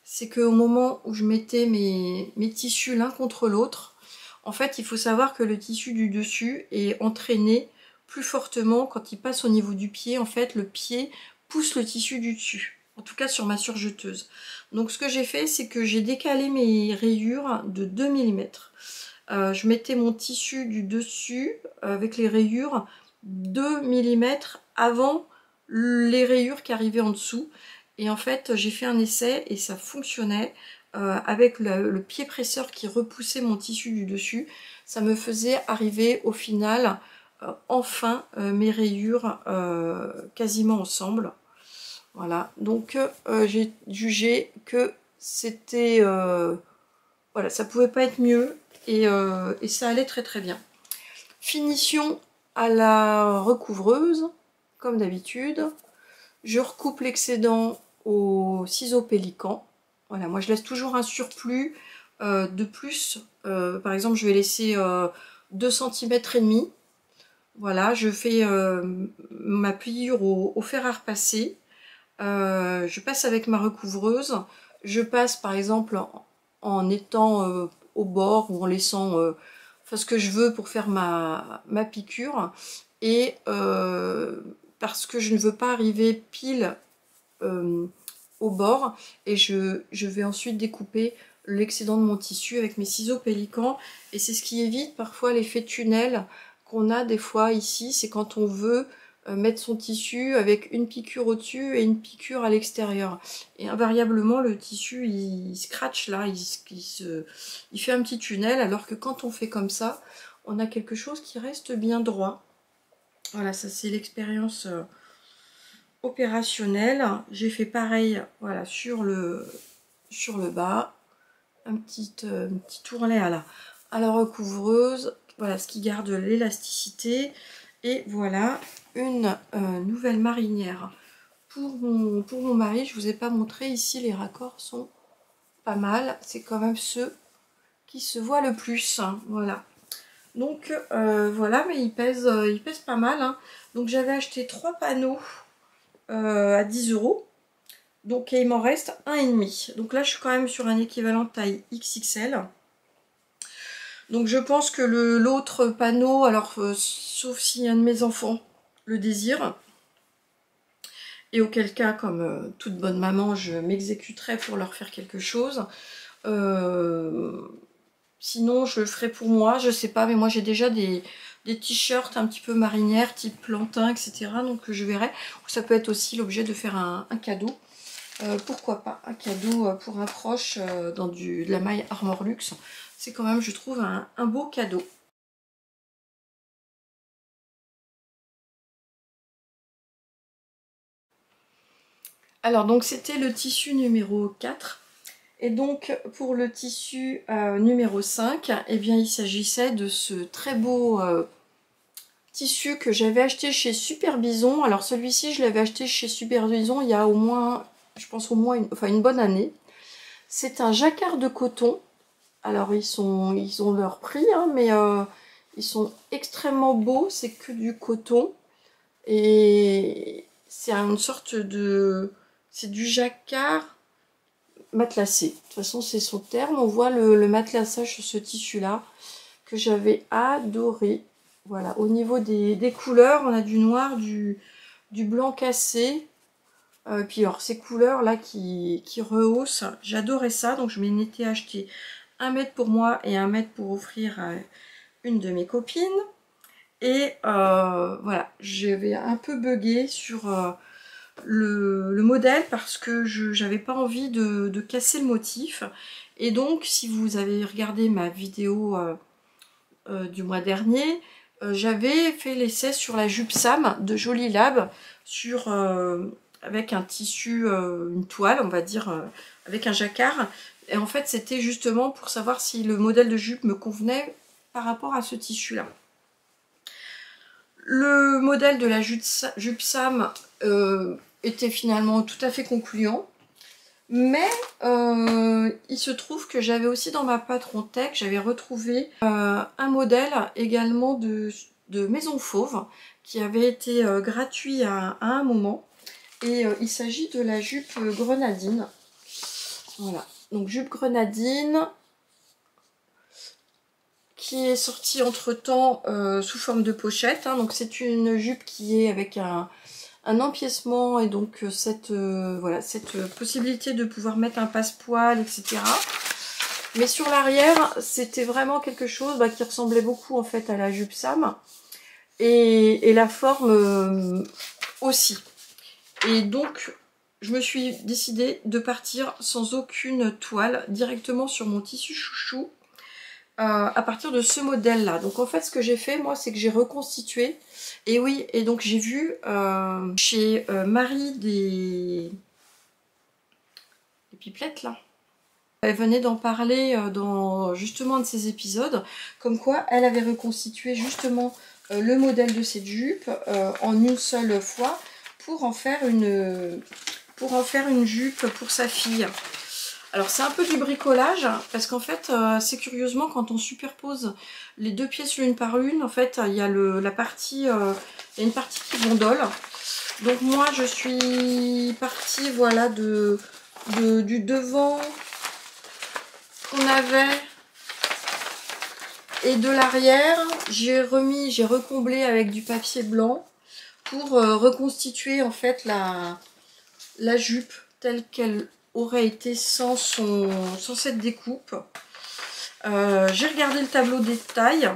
[SPEAKER 1] c'est qu'au moment où je mettais mes tissus l'un contre l'autre, en fait il faut savoir que le tissu du dessus est entraîné plus fortement quand il passe au niveau du pied. En fait le pied pousse le tissu du dessus, en tout cas sur ma surjeteuse. Donc ce que j'ai fait, c'est que j'ai décalé mes rayures de 2 mm. Je mettais mon tissu du dessus avec les rayures 2 mm avant les rayures qui arrivaient en dessous. Et en fait, j'ai fait un essai et ça fonctionnait avec le pied presseur qui repoussait mon tissu du dessus. Ça me faisait arriver au final, enfin, mes rayures quasiment ensemble. Voilà, donc j'ai jugé que c'était... voilà, ça pouvait pas être mieux et ça allait très très bien. Finition à la recouvreuse, comme d'habitude. Je recoupe l'excédent au ciseau pélican. Voilà, moi je laisse toujours un surplus de plus. Par exemple, je vais laisser 2 cm et demi. Voilà, je fais ma pliure au fer à repasser. Je passe avec ma recouvreuse. Je passe par exemple en étant au bord ou en laissant enfin, ce que je veux pour faire ma piqûre. Et parce que je ne veux pas arriver pile au bord, et je vais ensuite découper l'excédent de mon tissu avec mes ciseaux pélicans. Et c'est ce qui évite parfois l'effet tunnel qu'on a des fois ici, c'est quand on veut mettre son tissu avec une piqûre au-dessus et une piqûre à l'extérieur. Et invariablement, le tissu, il scratch là, il fait un petit tunnel, alors que quand on fait comme ça, on a quelque chose qui reste bien droit. Voilà, ça c'est l'expérience opérationnelle. J'ai fait pareil, voilà, sur le bas, un petit tournelet à la recouvreuse, voilà, ce qui garde l'élasticité. Et voilà une nouvelle marinière pour mon mari. Je vous ai pas montré ici, les raccords sont pas mal, c'est quand même ceux qui se voient le plus, hein, voilà. Donc voilà, mais il pèse pas mal, hein. Donc j'avais acheté 3 panneaux à 10 €. Donc il m'en reste un et demi. Donc là je suis quand même sur un équivalent taille XXL. Donc je pense que l'autre panneau, alors sauf si un de mes enfants le désire, et auquel cas, comme toute bonne maman, je m'exécuterai pour leur faire quelque chose. Sinon je le ferai pour moi, je sais pas, mais moi j'ai déjà des t-shirts un petit peu marinières, type plantain, etc. Donc je verrai. Ça peut être aussi l'objet de faire un cadeau. Pourquoi pas un cadeau pour un proche dans de la maille Armor Luxe. C'est quand même, je trouve, un beau cadeau. Alors donc c'était le tissu numéro 4. Et donc pour le tissu numéro 5, eh bien il s'agissait de ce très beau tissu que j'avais acheté chez Super Bison. Alors celui-ci je l'avais acheté chez Super Bison il y a au moins, je pense au moins une bonne année. C'est un jacquard de coton. Alors ils ont leur prix, hein, mais ils sont extrêmement beaux. C'est que du coton et c'est une sorte de, c'est du jacquard matelassé. De toute façon c'est son terme. On voit le matelassage sur ce tissu là que j'avais adoré. Voilà, au niveau des couleurs, on a du noir, du blanc cassé. Puis alors ces couleurs là qui rehaussent, j'adorais ça. Donc je m'en étais acheté 1 mètre pour moi et 1 mètre pour offrir à une de mes copines. Et voilà, j'avais un peu bugué sur le modèle parce que je n'avais pas envie de casser le motif. Et donc si vous avez regardé ma vidéo du mois dernier, j'avais fait l'essai sur la jupe Sam de Jolie Lab sur, avec un tissu, une toile on va dire, avec un jacquard. Et en fait c'était justement pour savoir si le modèle de jupe me convenait par rapport à ce tissu là. Le modèle de la jupe Sam était finalement tout à fait concluant. Mais il se trouve que j'avais aussi dans ma Patron Tech, j'avais retrouvé un modèle également de Maison Fauve qui avait été gratuit à un moment. Et il s'agit de la jupe grenadine. Voilà, donc jupe grenadine qui est sortie entre temps sous forme de pochette. Hein. Donc c'est une jupe qui est avec un empiècement et donc voilà, cette possibilité de pouvoir mettre un passepoil, etc. Mais sur l'arrière, c'était vraiment quelque chose qui ressemblait beaucoup en fait à la jupe Sam et la forme aussi. Et donc, je me suis décidée de partir sans aucune toile, directement sur mon tissu chouchou, à partir de ce modèle là. Donc en fait ce que j'ai fait moi c'est que j'ai reconstitué, et oui, et donc j'ai vu chez Marie des pipelettes là, elle venait d'en parler dans justement un de ces épisodes, comme quoi elle avait reconstitué justement le modèle de cette jupe en une seule fois pour en faire une jupe pour sa fille. Alors c'est un peu du bricolage parce qu'en fait c'est curieusement quand on superpose les deux pièces l'une par l'une, en fait il y a la partie, il y a une partie qui gondole. Donc moi je suis partie voilà du devant qu'on avait et de l'arrière. J'ai recomblé avec du papier blanc pour reconstituer en fait la jupe telle qu'elle aurait été sans cette découpe. J'ai regardé le tableau détail.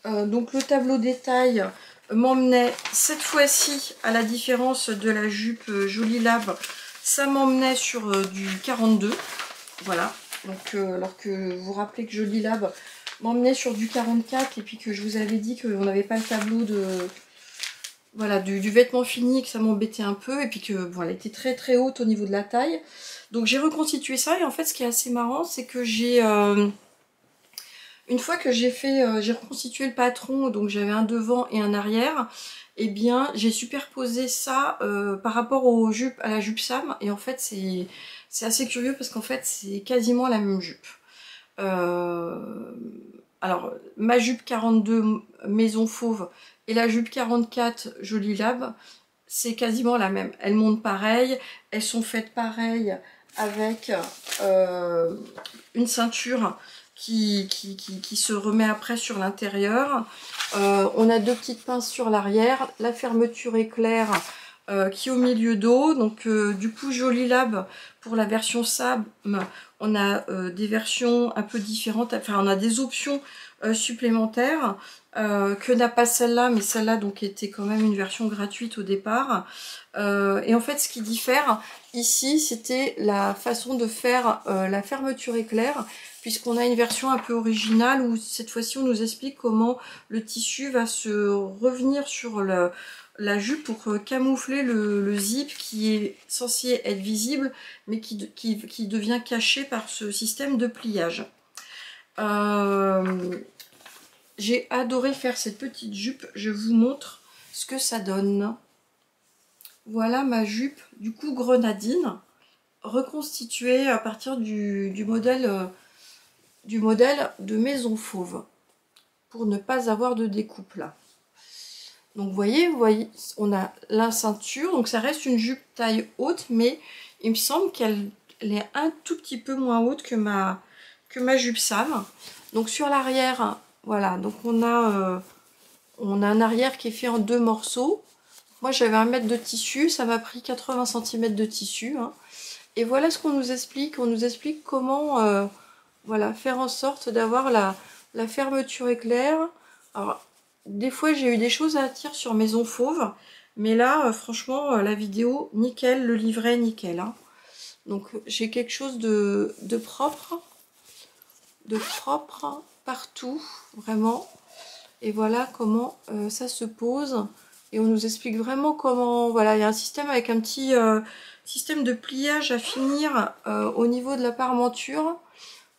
[SPEAKER 1] Donc le tableau détail m'emmenait cette fois-ci, à la différence de la jupe Jolie Lab, ça m'emmenait sur du 42. Voilà. Donc alors que vous vous rappelez que Jolie Lab m'emmenait sur du 44 et puis que je vous avais dit qu'on n'avait pas le tableau de... Voilà, du vêtement fini, que ça m'embêtait un peu, et puis que bon, elle était très très haute au niveau de la taille. Donc j'ai reconstitué ça, et en fait ce qui est assez marrant, c'est que j'ai... une fois que j'ai reconstitué le patron, donc j'avais un devant et un arrière, et bien j'ai superposé ça par rapport à la jupe Sam, et en fait c'est assez curieux parce qu'en fait c'est quasiment la même jupe. Alors ma jupe 42 Maison Fauve et la jupe 44 Jolie Lab, c'est quasiment la même. Elles montent pareil, elles sont faites pareil avec une ceinture qui se remet après sur l'intérieur. On a deux petites pinces sur l'arrière, la fermeture éclair qui est au milieu d'eau. Donc du coup Jolie Lab pour la version Sam, on a des versions un peu différentes, enfin on a des options supplémentaires que n'a pas celle-là, mais celle-là donc était quand même une version gratuite au départ. Et en fait ce qui diffère ici, c'était la façon de faire la fermeture éclair, puisqu'on a une version un peu originale où cette fois-ci on nous explique comment le tissu va se revenir sur la jupe pour camoufler le zip qui est censé être visible mais qui devient caché par ce système de pliage. J'ai adoré faire cette petite jupe, je vous montre ce que ça donne. Voilà ma jupe du coup grenadine, reconstituée à partir du modèle de Maison Fauve, pour ne pas avoir de découpe là. Donc vous voyez, on a la ceinture, donc ça reste une jupe taille haute, mais il me semble qu'elle est un tout petit peu moins haute que ma jupe Sam. Donc sur l'arrière, voilà, donc on a On a un arrière qui est fait en 2 morceaux. Moi j'avais 1 mètre de tissu, ça m'a pris 80 cm de tissu. Hein. Et voilà ce qu'on nous explique. On nous explique comment voilà, faire en sorte d'avoir la fermeture éclair. Alors, des fois j'ai eu des choses à dire sur Maison Fauve. Mais là, franchement, la vidéo, nickel, le livret, nickel. Hein. Donc j'ai quelque chose de propre partout, vraiment. Et voilà comment ça se pose. Et on nous explique vraiment comment... Voilà, il y a un système avec un petit système de pliage à finir au niveau de la parementure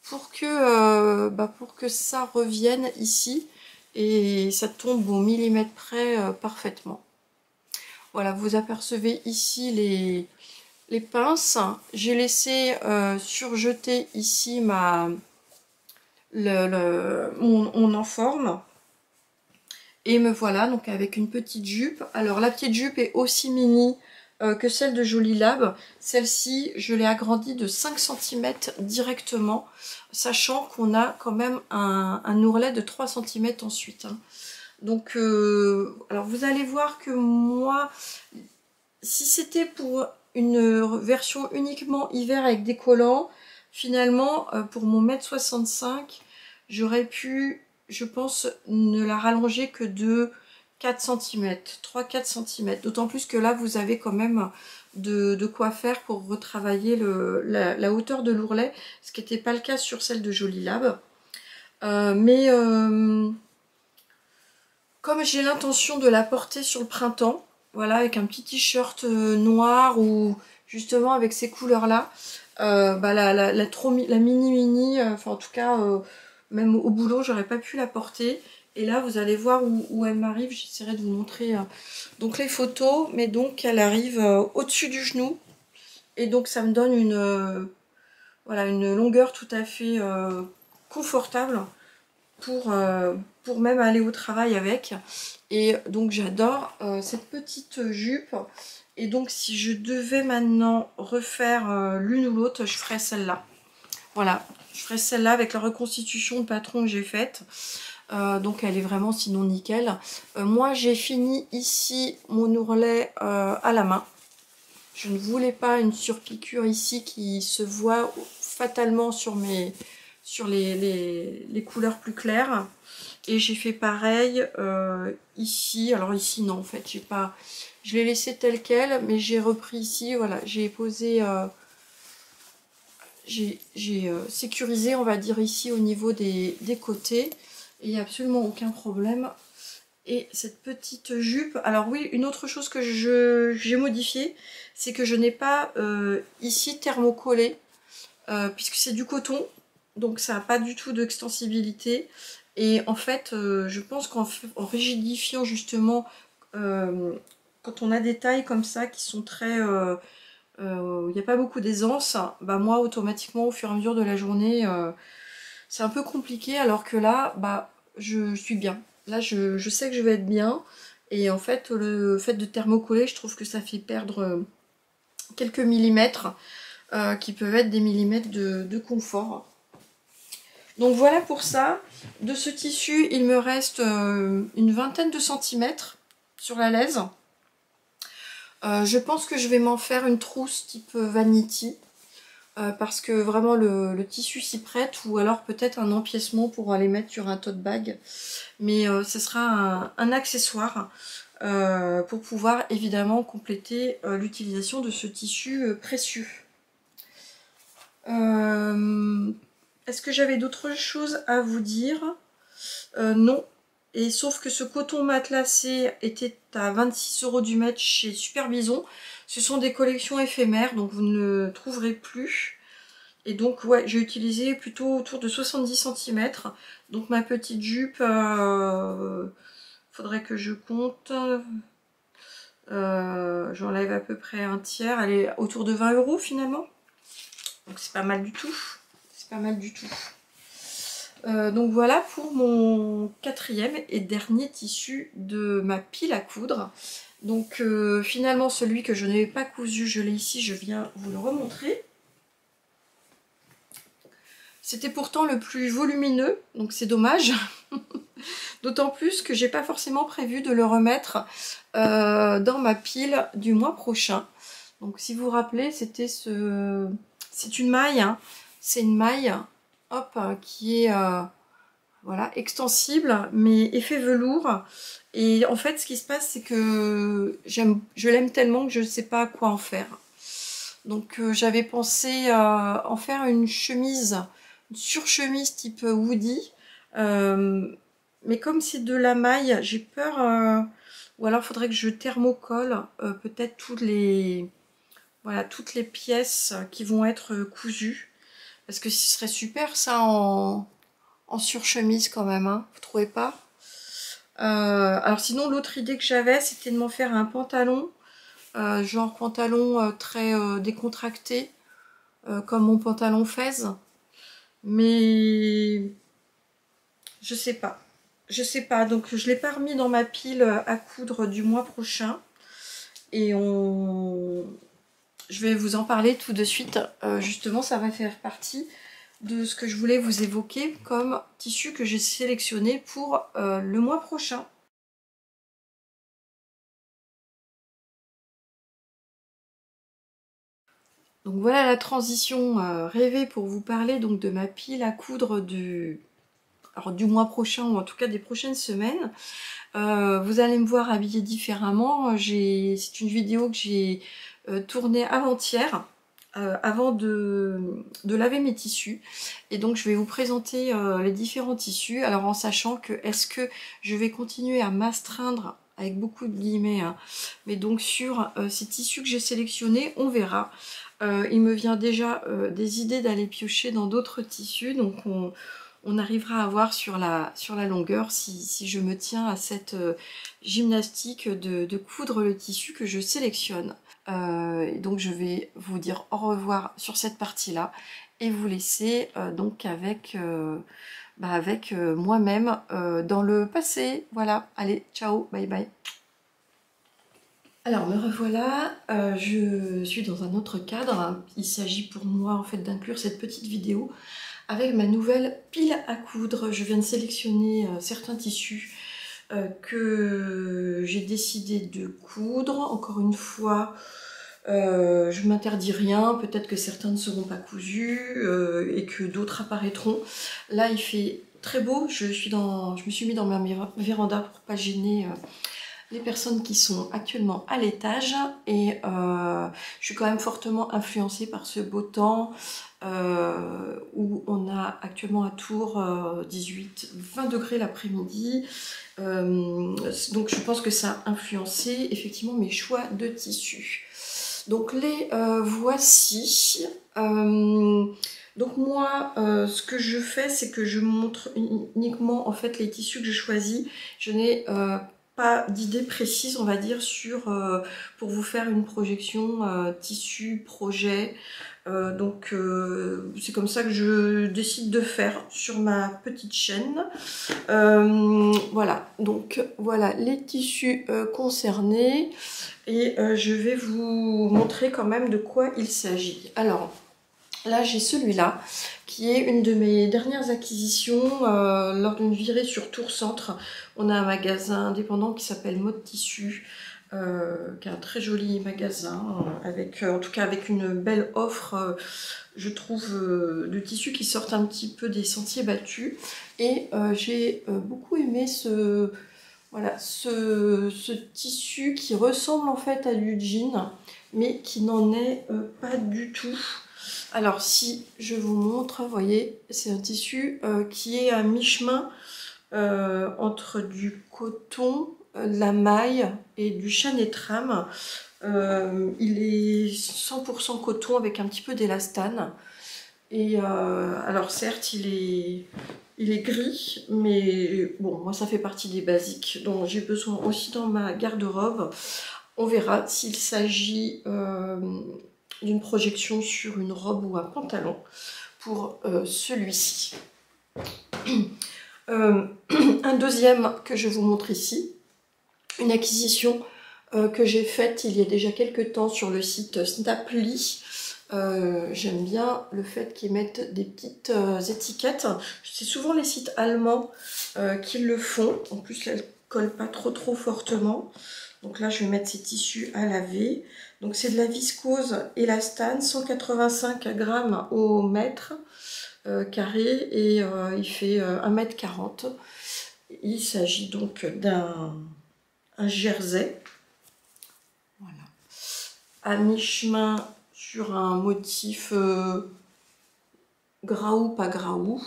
[SPEAKER 1] pour que ça revienne ici. Et ça tombe au millimètre près parfaitement. Voilà, vous apercevez ici les pinces. J'ai laissé surjeter ici mon enforme. Et me voilà donc avec une petite jupe. Alors la petite jupe est aussi mini que celle de Jolie Lab. Celle-ci, je l'ai agrandie de 5 cm directement, sachant qu'on a quand même un ourlet de 3 cm ensuite. Hein. Donc, alors vous allez voir que moi, si c'était pour une version uniquement hiver avec des collants, finalement, pour mon 1,65 m, j'aurais pu, je pense, ne la rallonger que de 4 cm, 3-4 cm. D'autant plus que là, vous avez quand même de quoi faire pour retravailler la hauteur de l'ourlet, ce qui n'était pas le cas sur celle de Jolie Lab. Comme j'ai l'intention de la porter sur le printemps, voilà, avec un petit t-shirt noir ou justement avec ces couleurs-là, la mini, enfin en tout cas, même au boulot, j'aurais pas pu la porter. Et là, vous allez voir où elle m'arrive, j'essaierai de vous montrer donc les photos, mais donc elle arrive au-dessus du genou. Et donc ça me donne voilà, une longueur tout à fait confortable pour même aller au travail avec. Et donc j'adore cette petite jupe. Et donc si je devais maintenant refaire l'une ou l'autre, je ferais celle-là. Voilà, je ferais celle-là avec la reconstitution de patron que j'ai faite. Donc elle est vraiment sinon nickel. Moi j'ai fini ici mon ourlet à la main. Je ne voulais pas une surpiqûre ici qui se voit fatalement sur les couleurs plus claires. Et j'ai fait pareil ici. Alors ici non, en fait j'ai pas, je l'ai laissé tel quel, mais j'ai repris ici. Voilà, j'ai posé, j'ai sécurisé, on va dire ici au niveau des côtés. Et il n'y a absolument aucun problème. Et cette petite jupe, alors oui, une autre chose que j'ai modifié, c'est que je n'ai pas ici thermocollé, puisque c'est du coton, donc ça n'a pas du tout d'extensibilité. Et en fait, je pense qu'en rigidifiant justement, quand on a des tailles comme ça qui sont très... il n'y a pas beaucoup d'aisance, bah moi automatiquement au fur et à mesure de la journée, c'est un peu compliqué, alors que là, bah je suis bien. Là, je sais que je vais être bien. Et en fait, le fait de thermocoller, je trouve que ça fait perdre quelques millimètres qui peuvent être des millimètres de confort. Donc voilà pour ça. De ce tissu, il me reste une vingtaine de centimètres sur la laise. Je pense que je vais m'en faire une trousse type vanity. Parce que vraiment le tissu s'y prête, ou alors peut-être un empiècement pour aller mettre sur un tote bag, mais ce sera un accessoire pour pouvoir évidemment compléter l'utilisation de ce tissu précieux. Est-ce que j'avais d'autres choses à vous dire? Non. Et sauf que ce coton matelassé était à 26 € du mètre chez Super Bison. Ce sont des collections éphémères, donc vous ne le trouverez plus. Et donc, ouais, j'ai utilisé plutôt autour de 70 cm. Donc ma petite jupe, faudrait que je compte. J'enlève à peu près un tiers. Elle est autour de 20 € finalement. Donc c'est pas mal du tout. C'est pas mal du tout. Donc voilà pour mon quatrième et dernier tissu de ma pile à coudre. Donc finalement celui que je n'avais pas cousu, je l'ai ici, je viens vous le remontrer. C'était pourtant le plus volumineux, donc c'est dommage. D'autant plus que j'ai pas forcément prévu de le remettre dans ma pile du mois prochain. Donc si vous vous rappelez, c'était c'est une maille, hein. C'est une maille, hop, qui est voilà, extensible, mais effet velours. Et en fait, ce qui se passe, c'est que je l'aime tellement que je ne sais pas quoi en faire. Donc j'avais pensé en faire une chemise, une surchemise type Woody. Mais comme c'est de la maille, j'ai peur, ou alors il faudrait que je thermocole peut-être voilà, toutes les pièces qui vont être cousues. Parce que ce serait super ça en surchemise quand même, hein, vous trouvez pas? Alors sinon l'autre idée que j'avais, c'était de m'en faire un pantalon, genre pantalon très décontracté, comme mon pantalon fez. Mais je sais pas. Je sais pas, donc je l'ai pas remis dans ma pile à coudre du mois prochain. Et je vais vous en parler tout de suite. Justement, ça va faire partie de ce que je voulais vous évoquer comme tissu que j'ai sélectionné pour le mois prochain. Donc voilà la transition rêvée pour vous parler donc de ma pile à coudre du mois prochain, ou en tout cas des prochaines semaines. Vous allez me voir habillée différemment. C'est une vidéo que j'ai tournée avant-hier, avant de laver mes tissus. Et donc je vais vous présenter les différents tissus. Alors en sachant que est-ce que je vais continuer à m'astreindre, avec beaucoup de guillemets, hein, mais donc sur ces tissus que j'ai sélectionnés, on verra. Il me vient déjà des idées d'aller piocher dans d'autres tissus, donc on arrivera à voir sur la longueur si je me tiens à cette gymnastique de coudre le tissu que je sélectionne. Donc je vais vous dire au revoir sur cette partie-là et vous laisser donc avec, moi-même dans le passé. Voilà, allez, ciao, bye bye. Alors me revoilà, je suis dans un autre cadre. Il s'agit pour moi en fait d'inclure cette petite vidéo avec ma nouvelle pile à coudre. Je viens de sélectionner certains tissus que j'ai décidé de coudre. Encore une fois, je m'interdis rien. Peut-être que certains ne seront pas cousus et que d'autres apparaîtront. Là, il fait très beau. Je me suis mis dans ma véranda pour pas gêner les personnes qui sont actuellement à l'étage, et je suis quand même fortement influencée par ce beau temps où on a actuellement à Tours 18-20 degrés l'après-midi, donc je pense que ça a influencé effectivement mes choix de tissus. Donc les voici. Donc moi, ce que je fais, c'est que je montre uniquement en fait les tissus que je choisis. Je n'ai pas d'idée précise, on va dire, pour vous faire une projection tissu, projet. Donc c'est comme ça que je décide de faire sur ma petite chaîne. Voilà, donc voilà les tissus concernés, et je vais vous montrer quand même de quoi il s'agit. Alors là j'ai celui-là qui est une de mes dernières acquisitions lors d'une virée sur Tours Centre. On a un magasin indépendant qui s'appelle Mode Tissu, qui est un très joli magasin, en tout cas avec une belle offre, je trouve, de tissus qui sortent un petit peu des sentiers battus. Et j'ai beaucoup aimé ce tissu qui ressemble en fait à du jean, mais qui n'en est pas du tout. Alors si je vous montre, vous voyez, c'est un tissu qui est à mi-chemin entre du coton, de la maille et du chanetram. Il est 100% coton avec un petit peu d'élastane. Et alors certes, il est gris, mais bon, moi ça fait partie des basiques dont j'ai besoin aussi dans ma garde-robe. On verra s'il s'agit d'une projection sur une robe ou un pantalon pour celui-ci. Un deuxième que je vous montre ici, une acquisition que j'ai faite il y a déjà quelques temps sur le site Snaply. J'aime bien le fait qu'ils mettent des petites étiquettes. C'est souvent les sites allemands qui le font. En plus, elles ne collent pas trop fortement. Donc là, je vais mettre ces tissus à laver. Donc c'est de la viscose élastane, 185 grammes au mètre carré et il fait 1,40 m. Il s'agit donc d'un jersey. Voilà. À mi-chemin sur un motif graou, pas graou.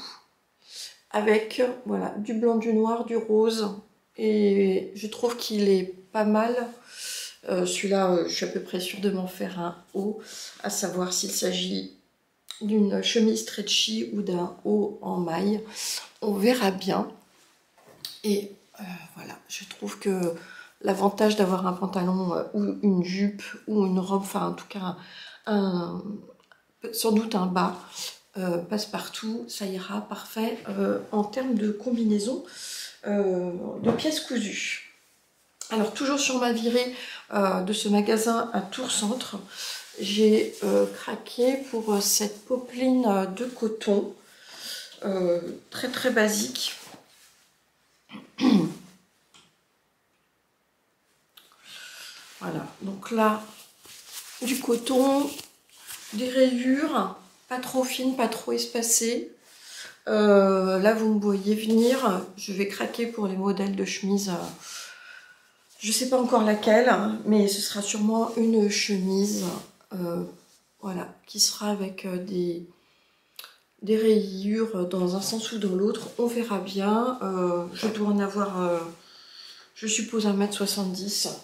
[SPEAKER 1] Avec voilà, du blanc, du noir, du rose. Et je trouve qu'il est pas mal. Celui-là, je suis à peu près sûre de m'en faire un haut, à savoir s'il s'agit d'une chemise stretchy ou d'un haut en maille. On verra bien. Et voilà, je trouve que l'avantage d'avoir un pantalon ou une jupe ou une robe, enfin en tout cas sans doute un bas, passe-partout, ça ira parfait en termes de combinaison de pièces cousues. Alors toujours sur ma virée de ce magasin à Tours Centre, j'ai craqué pour cette popeline de coton très basique. Voilà, donc là du coton, des rayures, pas trop fines, pas trop espacées. Là vous me voyez venir, je vais craquer pour les modèles de chemise. Je sais pas encore laquelle, mais ce sera sûrement une chemise, voilà, qui sera avec des rayures dans un sens ou dans l'autre. On verra bien. Je dois en avoir, je suppose, 1,70 m.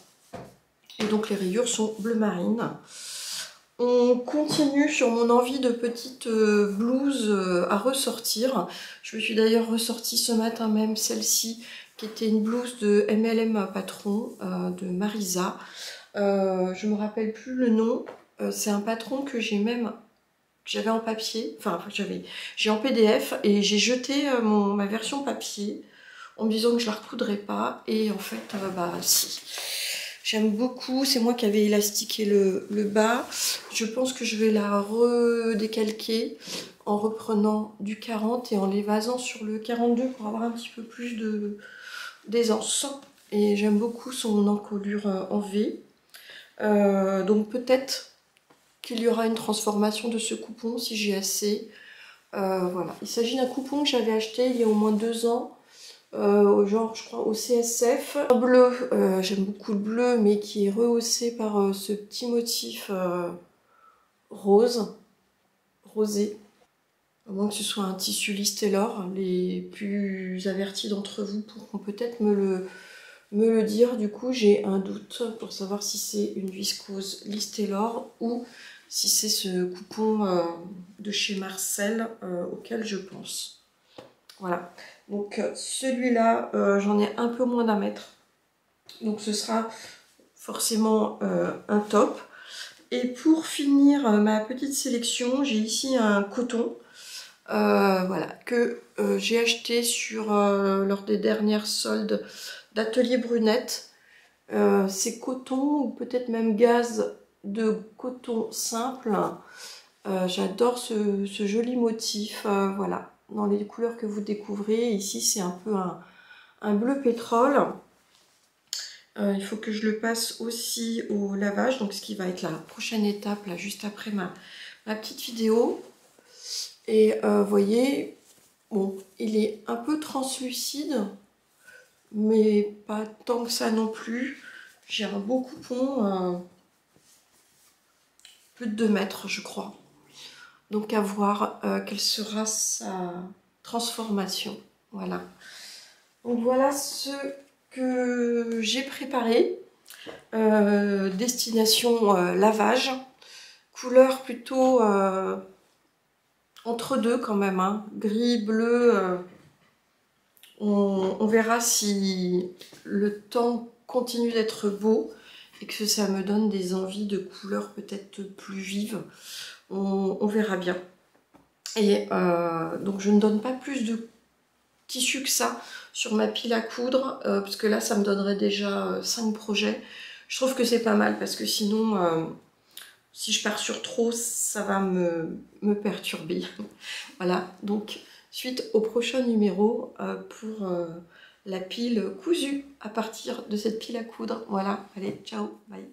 [SPEAKER 1] Et donc les rayures sont bleu marine. On continue sur mon envie de petite blouse à ressortir. Je me suis d'ailleurs ressortie ce matin même celle-ci, qui était une blouse de MLM Patron de Marisa. Je me rappelle plus le nom. C'est un patron que j'ai même, j'avais en papier, enfin j'ai en PDF et j'ai jeté ma version papier en me disant que je la recoudrais pas. Et en fait, bah si. J'aime beaucoup, c'est moi qui avais élastiqué le bas. Je pense que je vais la redécalquer en reprenant du 40 et en l'évasant sur le 42 pour avoir un petit peu plus d'aisance. Et j'aime beaucoup son encolure en V. Donc peut-être qu'il y aura une transformation de ce coupon si j'ai assez. Voilà, il s'agit d'un coupon que j'avais acheté il y a au moins 2 ans. Genre je crois au CSF. En bleu, j'aime beaucoup le bleu, mais qui est rehaussé par ce petit motif rosé. À moins que ce soit un tissu Listelor. Les plus avertis d'entre vous pourront peut-être me le dire. Du coup, j'ai un doute pour savoir si c'est une viscose Listelor ou si c'est ce coupon de chez Marcel auquel je pense. Voilà. Donc celui-là, j'en ai un peu moins d'1 m. Donc ce sera forcément un top. Et pour finir ma petite sélection, j'ai ici un coton. Voilà, que j'ai acheté lors des dernières soldes d'Atelier Brunette. C'est coton ou peut-être même gaze de coton simple. J'adore ce joli motif. Voilà, dans les couleurs que vous découvrez. Ici, c'est un peu un bleu pétrole. Il faut que je le passe aussi au lavage, donc ce qui va être la prochaine étape, là, juste après ma petite vidéo. Et vous voyez, bon, il est un peu translucide, mais pas tant que ça non plus. J'ai un beau coupon, plus de 2 mètres, je crois. Donc à voir quelle sera sa transformation. Voilà. Donc voilà ce que j'ai préparé. Destination lavage. Couleur plutôt entre deux quand même. Hein. Gris, bleu. On verra si le temps continue d'être beau et que ça me donne des envies de couleurs peut-être plus vives. On verra bien. Et donc je ne donne pas plus de tissu que ça sur ma pile à coudre, parce que là ça me donnerait déjà 5 projets. Je trouve que c'est pas mal parce que sinon si je pars sur trop, ça va me perturber. Voilà, donc suite au prochain numéro pour la pile cousue à partir de cette pile à coudre. Voilà, allez, ciao, bye.